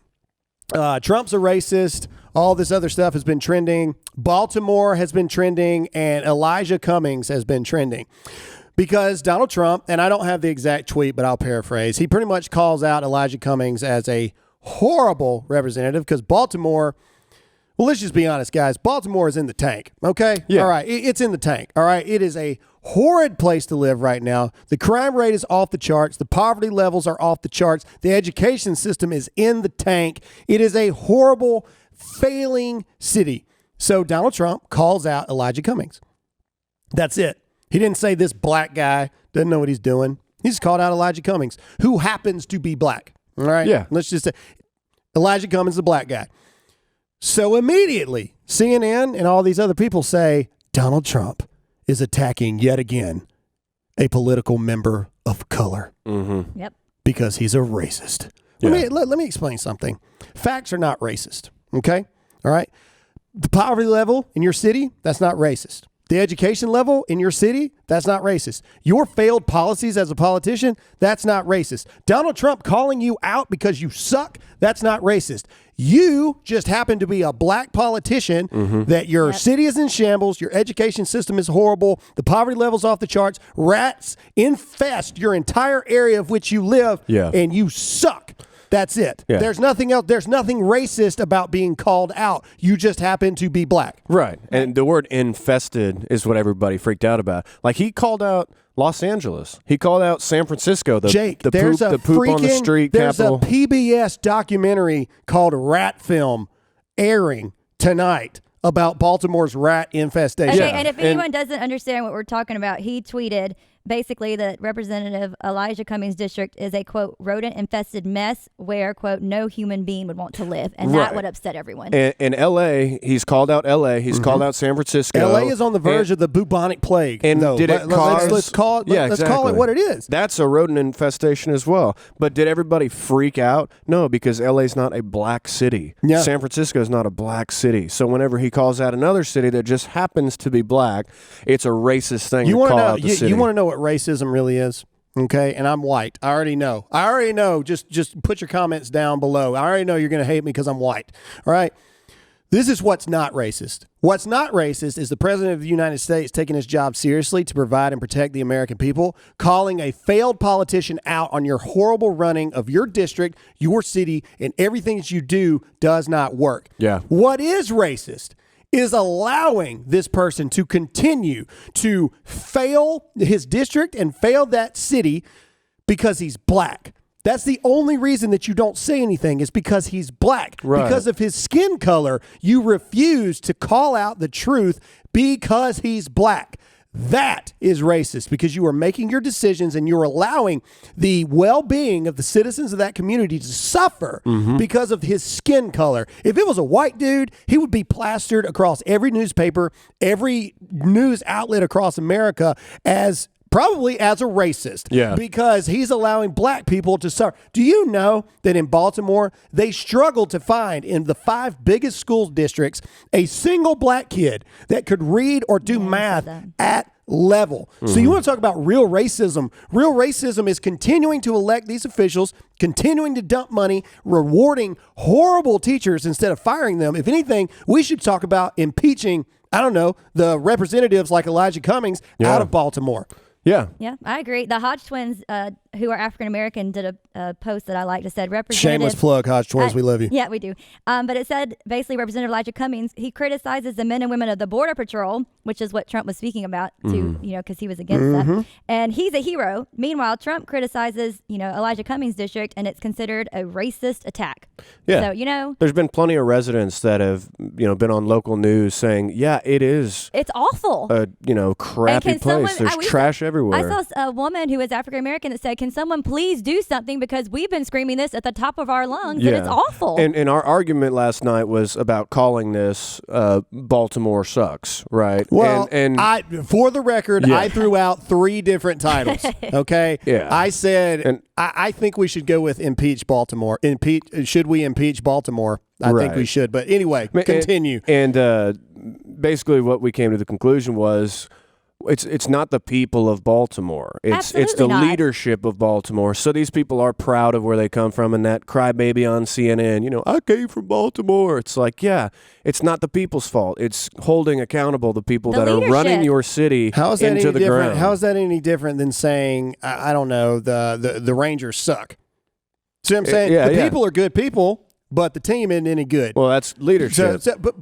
Trump's a racist. All this other stuff has been trending. Baltimore has been trending, and Elijah Cummings has been trending. Because Donald Trump, and I don't have the exact tweet, but I'll paraphrase, he pretty much calls out Elijah Cummings as a horrible representative because Baltimore, well, let's just be honest, guys. Baltimore is in the tank, okay? Yeah. All right, it's in the tank, all right? It is a horrid place to live right now. The crime rate is off the charts. The poverty levels are off the charts. The education system is in the tank. It is a horrible, failing city. So Donald Trump calls out Elijah Cummings. That's it. He didn't say this black guy doesn't know what he's doing. He just called out Elijah Cummings, who happens to be black. All right? Yeah. Let's just say Elijah Cummings, the black guy. So immediately, CNN and all these other people say Donald Trump is attacking yet again a political member of color. Mm-hmm. Yep. Because he's a racist. Yeah. Let me explain something. Facts are not racist. Okay? All right? The poverty level in your city, that's not racist. The education level in your city, that's not racist. Your failed policies as a politician, that's not racist. Donald Trump calling you out because you suck, that's not racist. You just happen to be a black politician that your city is in shambles, your education system is horrible, the poverty level's off the charts, rats infest your entire area of which you live, and you suck. That's it. Yeah. There's nothing else. There's nothing racist about being called out. You just happen to be black. Right. And the word infested is what everybody freaked out about. Like he called out Los Angeles. He called out San Francisco. The poop on the street capital. There's a PBS documentary called Rat Film airing tonight about Baltimore's rat infestation. Okay, and if anyone doesn't understand what we're talking about, he tweeted basically that Representative Elijah Cummings' district is a, quote, rodent-infested mess where, quote, no human being would want to live. And that would upset everyone. And in L.A., he's called out L.A., he's called out San Francisco. L.A. is on the verge of the bubonic plague. And did it cause... Let's call it what it is. That's a rodent infestation as well. But did everybody freak out? No, because L.A.'s not a black city. Yeah. San Francisco is not a black city. So whenever he calls out another city that just happens to be black, it's a racist thing to call out the city. You want to know what racism really is? Okay, and I'm white. I already know. Just put your comments down below. I already know you're going to hate me because I'm white. All right. This is what's not racist. What's not racist is the president of the United States taking his job seriously to provide and protect the American people, calling a failed politician out on your horrible running of your district, your city, and everything that you do does not work. Yeah. What is racist is allowing this person to continue to fail his district and fail that city because he's black. That's the only reason that you don't say anything is because he's black. Right. Because of his skin color, you refuse to call out the truth because he's black. That is racist because you are making your decisions and you're allowing the well-being of the citizens of that community to suffer because of his skin color. If it was a white dude, he would be plastered across every newspaper, every news outlet across America probably as a racist. Yeah. Because he's allowing black people to suffer. Do you know that in Baltimore, they struggled to find in the 5 biggest school districts a single black kid that could read or do math at level? So you want to talk about real racism? Real racism is continuing to elect these officials, continuing to dump money, rewarding horrible teachers instead of firing them. If anything, we should talk about impeaching, I don't know, the representatives like Elijah Cummings out of Baltimore. Yeah. Yeah, I agree. The Hodge twins, who are African American, did a post that I liked. It said Representative. Shameless plug, Hodge twins. We love you. Yeah, we do. But it said basically Representative Elijah Cummings, he criticizes the men and women of the Border Patrol, which is what Trump was speaking about, because he was against that. And he's a hero. Meanwhile, Trump criticizes, Elijah Cummings' district, and it's considered a racist attack. Yeah. So, there's been plenty of residents that have, been on local news saying, yeah, it's awful. a, crappy place. There's trash everywhere. I saw a woman who was African American that said, can someone please do something because we've been screaming this at the top of our lungs and it's awful. And our argument last night was about calling this Baltimore sucks, right? Well, for the record, I threw out 3 different titles, okay? Yeah. I said, I think we should go with impeach Baltimore. Should we impeach Baltimore? I think we should. But anyway, continue. And basically what we came to the conclusion was, it's not the people of Baltimore. It's the leadership of Baltimore. So these people are proud of where they come from, and that crybaby on CNN, I came from Baltimore. It's like, it's not the people's fault. It's holding accountable the people that are running your city into the ground. How is that any different than saying, I don't know, the Rangers suck? See what I'm saying? People are good people, but the team isn't any good. Well, that's leadership. But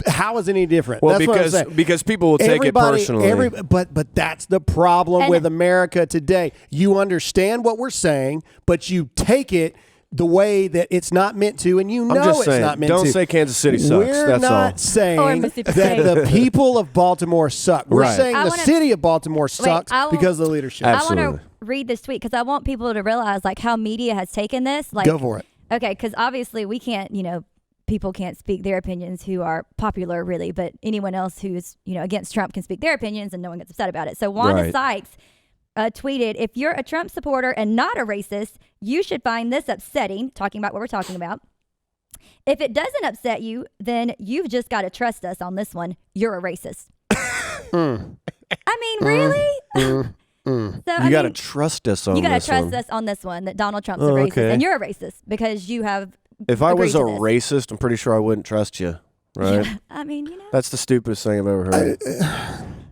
how is it any different? Well, that's because people will take it personally. But that's the problem with America today. You understand what we're saying, but you take it the way that it's not meant to, and it's not meant to. Don't say Kansas City sucks. We're not saying that the people of Baltimore suck. We're saying the city of Baltimore sucks because of the leadership. Absolutely. I want to read this tweet because I want people to realize how media has taken this. Go for it. Okay, because obviously we can't, people can't speak their opinions who are popular, really, but anyone else who's, against Trump can speak their opinions and no one gets upset about it. So Wanda Sykes tweeted, if you're a Trump supporter and not a racist, you should find this upsetting, talking about what we're talking about. If it doesn't upset you, then you've just got to trust us on this one. You're a racist. I mean, really? So, you got to trust us on this one. You got to trust us on this one, that Donald Trump's a racist. And you're a racist because you have If I was a racist, I'm pretty sure I wouldn't trust you, right? Yeah, I mean, That's the stupidest thing I've ever heard.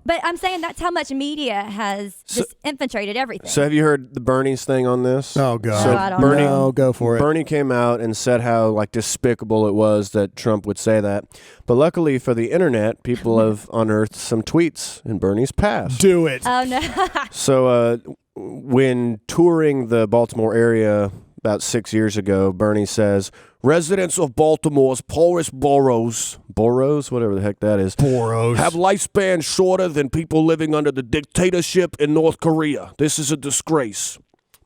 But I'm saying that's how much media has just infiltrated everything. So have you heard the Bernie's thing on this? Oh, God. So I don't know. No, go for it. Bernie came out and said how despicable it was that Trump would say that. But luckily for the internet, people have unearthed some tweets in Bernie's past. Do it. Oh, no. So when touring the Baltimore area about 6 years ago, Bernie says, residents of Baltimore's poorest boroughs, whatever the heck that is, have lifespans shorter than people living under the dictatorship in North Korea. This is a disgrace.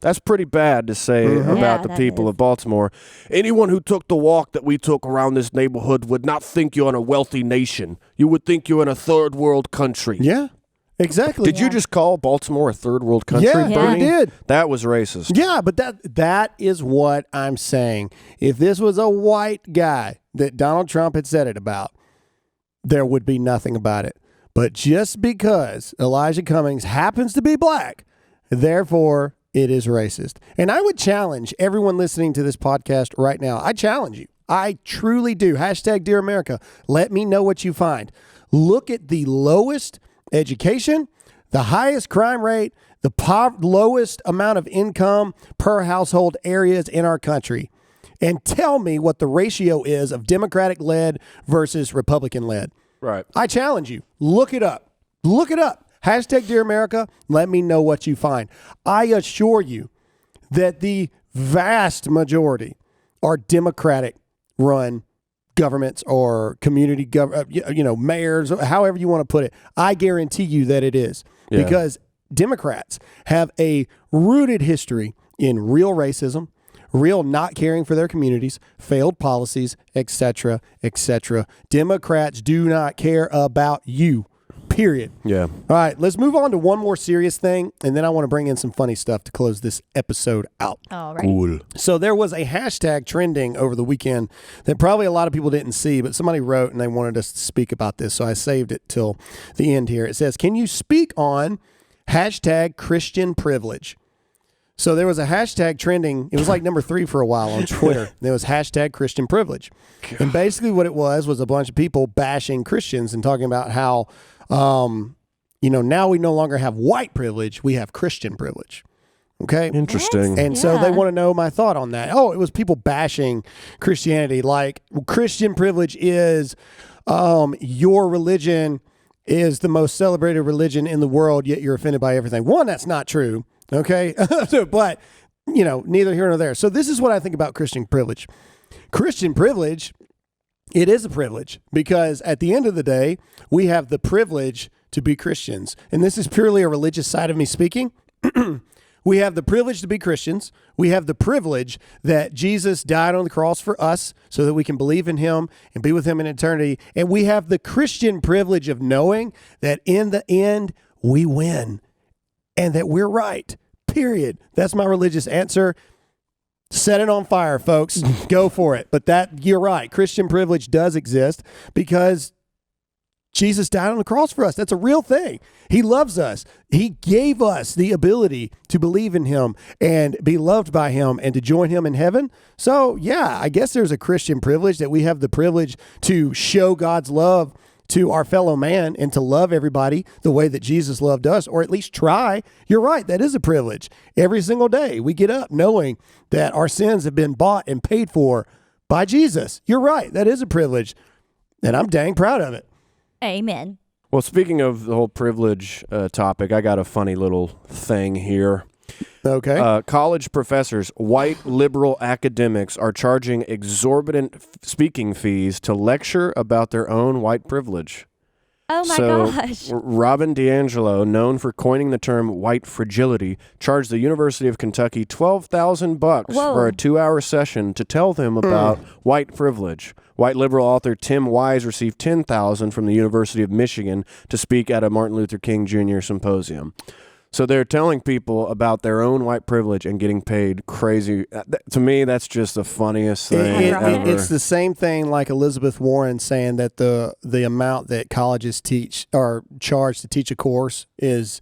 That's pretty bad to say about the people of Baltimore. Anyone who took the walk that we took around this neighborhood would not think you're in a wealthy nation. You would think you're in a third world country. Yeah. Exactly. Did you just call Baltimore a third world country, Bernie? I did. That was racist. Yeah, but that is what I'm saying. If this was a white guy that Donald Trump had said it about, there would be nothing about it. But just because Elijah Cummings happens to be black Therefore, it is racist. And I would challenge everyone listening to this podcast right now. I challenge you. I truly do. Hashtag Dear America. Let me know what you find. Look at the lowest education, the highest crime rate, the lowest amount of income per household areas in our country, and tell me what the ratio is of Democratic-led versus Republican-led. Right. I challenge you. Look it up. Look it up. Hashtag Dear America. Let me know what you find. I assure you that the vast majority are Democratic-run governments or community mayors, however you want to put it. I guarantee you that it is, because Democrats have a rooted history in real racism, real not caring for their communities, failed policies, etc., etc. Democrats do not care about you, period. Yeah. All right, let's move on to one more serious thing, and then I want to bring in some funny stuff to close this episode out. All right. Cool. So there was a hashtag trending over the weekend that probably a lot of people didn't see, but somebody wrote and they wanted us to speak about this, so I saved it till the end here. It says, can you speak on hashtag Christian privilege? So there was a hashtag trending. It was like number 3 for a while on Twitter. There was hashtag Christian privilege. God. And basically what it was a bunch of people bashing Christians and talking about how, now we no longer have white privilege. We have Christian privilege. Okay. Interesting. And so they want to know my thought on that. Oh, it was people bashing Christianity. Like, Christian privilege is your religion is the most celebrated religion in the world, yet you're offended by everything. One, that's not true. Okay. But, neither here nor there. So this is what I think about Christian privilege. Christian privilege, it is a privilege, because at the end of the day, we have the privilege to be Christians. And this is purely a religious side of me speaking. We have the privilege to be Christians. We have the privilege that Jesus died on the cross for us so that we can believe in him and be with him in eternity. And we have the Christian privilege of knowing that in the end, we win and that we're right, period. That's my religious answer. Set it on fire, folks. Go for it. But you're right. Christian privilege does exist because Jesus died on the cross for us. That's a real thing. He loves us. He gave us the ability to believe in him and be loved by him and to join him in heaven. So, yeah, I guess there's a Christian privilege that we have the privilege to show God's love to our fellow man and to love everybody the way that Jesus loved us, or at least try. You're right. That is a privilege. Every single day we get up knowing that our sins have been bought and paid for by Jesus. You're right. That is a privilege. And I'm dang proud of it. Amen. Well, speaking of the whole privilege topic, I got a funny little thing here. Okay. College professors, white liberal academics, are charging exorbitant speaking fees to lecture about their own white privilege. Oh my gosh. Robin DiAngelo, known for coining the term white fragility, charged the University of Kentucky $12,000 for a 2-hour session to tell them about white privilege. White liberal author Tim Wise received $10,000 from the University of Michigan to speak at a Martin Luther King Jr. symposium. So they're telling people about their own white privilege and getting paid crazy. To me, that's just the funniest thing ever. It's the same thing like Elizabeth Warren saying that the amount that colleges teach or charge to teach a course is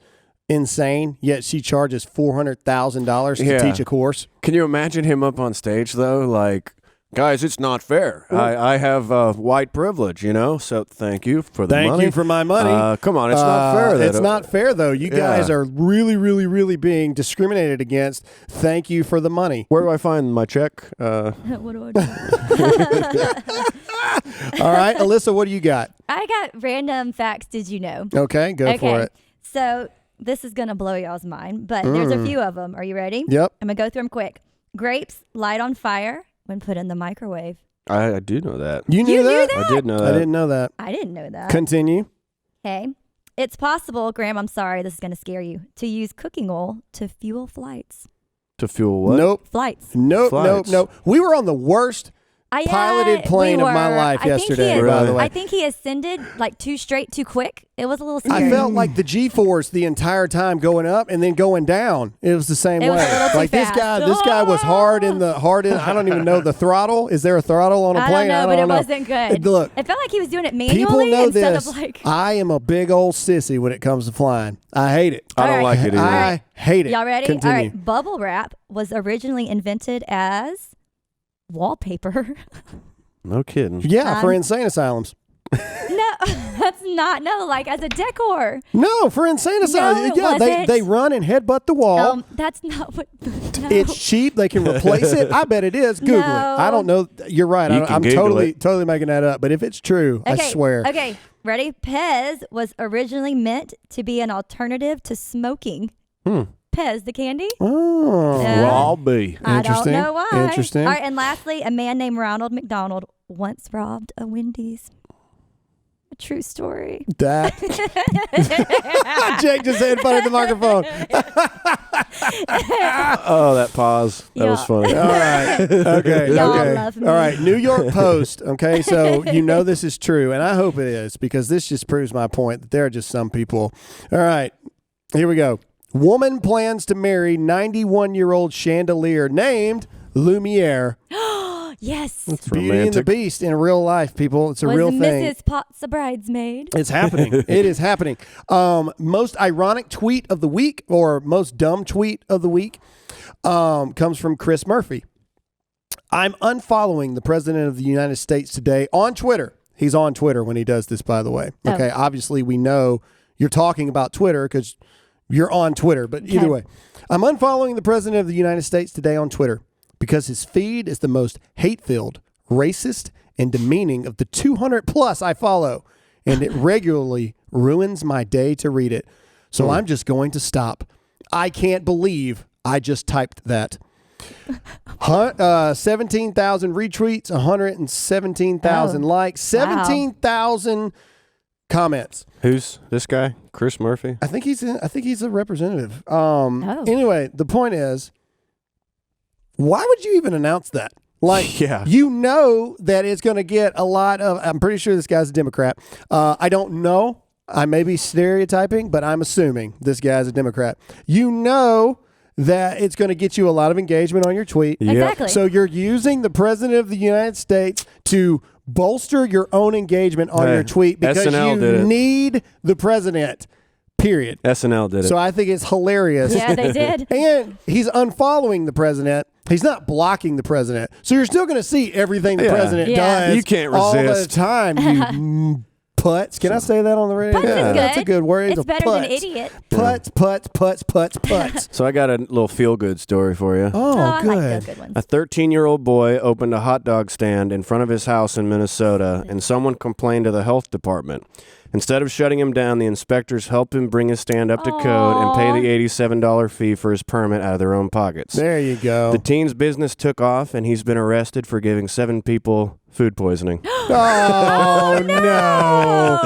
insane, yet she charges $400,000 to teach a course. Can you imagine him up on stage, though? Like, guys, it's not fair. I have white privilege, so thank you for the money. Thank you for my money. Come on, it's not fair. It's not fair, though. You guys are really, really, really being discriminated against. Thank you for the money. Where do I find my check? What do I do? All right, Alyssa, what do you got? I got random facts. Did you know? Okay, go for it. So this is going to blow y'all's mind, but there's a few of them. Are you ready? Yep. I'm going to go through them quick. Grapes light on fire when put in the microwave. I do know that. You knew that? I did know that. I didn't know that. I didn't know that. Continue. Okay. It's possible, Graham, I'm sorry, this is going to scare you, to use cooking oil to fuel flights. To fuel what? Nope. Flights. Nope, Flights. nope. We were on the worst piloted plane of my life yesterday, by the way. I think he ascended like too straight, too quick. It was a little scary. I felt like the G-force the entire time going up and then going down. It was the same way. Like this guy was hard in. I don't even know the throttle. Is there a throttle on a plane? I don't know, but it wasn't good. Look, it felt like he was doing it manually. People know this. Of like. I am a big old sissy when it comes to flying. I hate it. I don't like it either. I hate it. Y'all ready? Continue. All right. Bubble wrap was originally invented as wallpaper. No kidding. Yeah, for insane asylums. No, that's not. No, like as a decor. No, for insane asylums. No, they run and headbutt the wall. That's not what. No. It's cheap. They can replace it. I bet it is. Google it. I don't know. You're right. I'm totally making that up. But if it's true, I swear. Okay, ready? Pez was originally meant to be an alternative to smoking. Pez, the candy. Oh, raw bee. I don't know why. Interesting. All right, and lastly, a man named Ronald McDonald once robbed a Wendy's. A true story. That Jake just said fun at the microphone. Oh, that pause. That was funny. All right. Okay. Love me. All right. New York Post. Okay. So this is true, and I hope it is, because this just proves my point that there are just some people. All right. Here we go. Woman plans to marry 91-year-old chandelier named Lumiere. Yes. That's Beauty romantic. and the Beast in real life, people. It's a real thing. Mrs. Potts a bridesmaid? It's happening. It is happening. Most ironic tweet of the week, or most dumb tweet of the week, comes from Chris Murphy. I'm unfollowing the President of the United States today on Twitter. He's on Twitter when he does this, by the way. Okay, obviously we know you're talking about Twitter because you're on Twitter, but either way. I'm unfollowing the President of the United States today on Twitter because his feed is the most hate-filled, racist, and demeaning of the 200 plus I follow, and it regularly ruins my day to read it. So I'm just going to stop. I can't believe I just typed that. 17,000 retweets, 117,000 likes, 17,000 comments. Who's this guy? Chris Murphy? I think he's a representative. Anyway, the point is, why would you even announce that? Like, you know that it's going to get a lot of. I'm pretty sure this guy's a Democrat. I don't know. I may be stereotyping, but I'm assuming this guy's a Democrat. You know that it's going to get you a lot of engagement on your tweet. Exactly. So you're using the President of the United States to bolster your own engagement on your tweet because SNL you need the president. Period. SNL did it. So I think it's hilarious. Yeah, they did. And he's unfollowing the president. He's not blocking the president. So you're still going to see everything the president does. You can't resist. All the time, you putz. Can I say that on the radio? Putz is good. That's a good word. It's better than idiot. Putz. So I got a little feel-good story for you. Oh, I good. like the good ones. A 13-year-old boy opened a hot dog stand in front of his house in Minnesota, and someone complained to the health department. Instead of shutting him down, the inspectors helped him bring his stand up to code and pay the $87 fee for his permit out of their own pockets. There you go. The teen's business took off, and he's been arrested for giving 7 people food poisoning. Oh, no.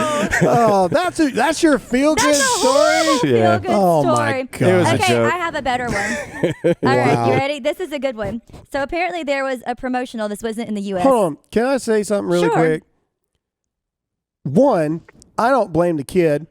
Oh, that's your feel-good story? Feel-good Oh, story. my God. It was a Okay, joke. I have a better one. All right, you ready? This is a good one. So apparently there was a promotional. This wasn't in the U.S. Hold on. Can I say something really quick? One, I don't blame the kid.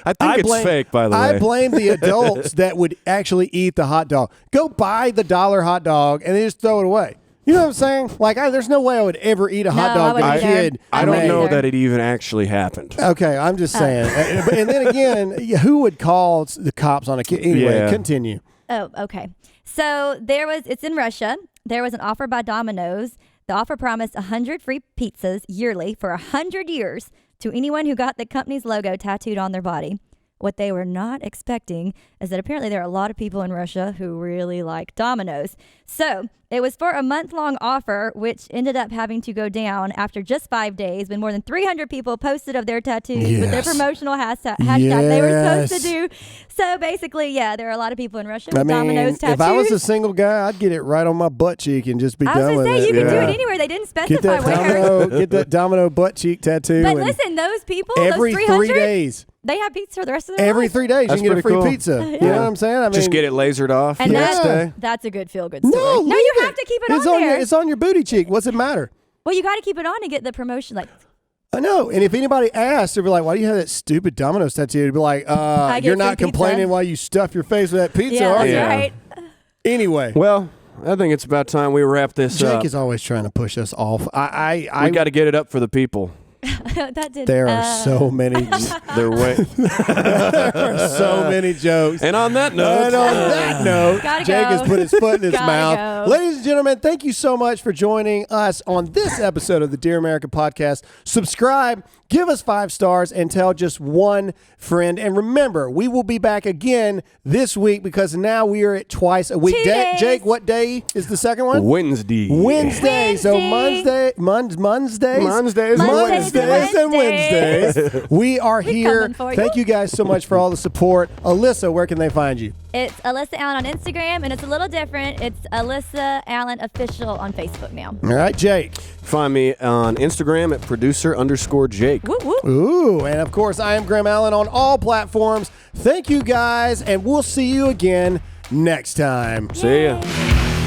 I think it's fake, by the way. I blame the adults that would actually eat the hot dog. Go buy the $1 hot dog and then just throw it away. You know what I'm saying? Like, there's no way I would ever eat a hot dog with a kid. I don't know that it even actually happened. Okay, I'm just saying. And then again, who would call the cops on a kid? Anyway, continue. Oh, okay. So it's in Russia. There was an offer by Domino's. The offer promised 100 free pizzas yearly for 100 years to anyone who got the company's logo tattooed on their body. What they were not expecting is that apparently there are a lot of people in Russia who really like Domino's. So it was for a month-long offer, which ended up having to go down after just 5 days when more than 300 people posted of their tattoos with their promotional hashtag they were supposed to do. So basically, there are a lot of people in Russia with Domino's tattoos. If I was a single guy, I'd get it right on my butt cheek and just be done with it. I was going to say, you can do it anywhere. They didn't specify where. Get that Domino butt cheek tattoo. But listen, those people, every those 300, 3 days. they have pizza for the rest of their Every life. 3 days That's you can get a free pretty cool. pizza. Yeah. You know what I'm saying? I mean, Just get it lasered off And the next day. that's a good feel-good story. No, you leave have to keep it it's on there. It's on your booty cheek. What's it matter? Well, you got to keep it on to get the promotion. Like, I know. And if anybody asks, they'll be like, why do you have that stupid Domino's tattoo? They'll be like, get you're not free pizza. complaining while you stuff your face with that pizza, yeah, are that's you? Yeah. right. Anyway. Well, I think it's about time we wrap this Jake up. is always trying to push us off. We got to get it up for the people. That did. There are so many. There There are so many jokes. And on that And note, on that note, Gotta Jake go. has put his foot in his Gotta mouth. go. Ladies and gentlemen, thank you so much for joining us on this episode of the Dear America podcast. Subscribe, give us 5 stars, and tell just one friend. And remember, we will be back again this week because now we are at twice a week. 2 days. Jake, what day is the second one? Wednesday. Wednesday. So Mondays and Wednesdays. We are here. coming for you. Thank you guys so much for all the support. Alyssa, where can they find you? It's Alyssa Allen on Instagram, and it's a little different. It's Alyssa Allen Official on Facebook now. All right, Jake. Find me on Instagram at producer_Jake. Woo woo. Ooh, and of course, I am Graham Allen on all platforms. Thank you guys, and we'll see you again next time. See ya. Yay.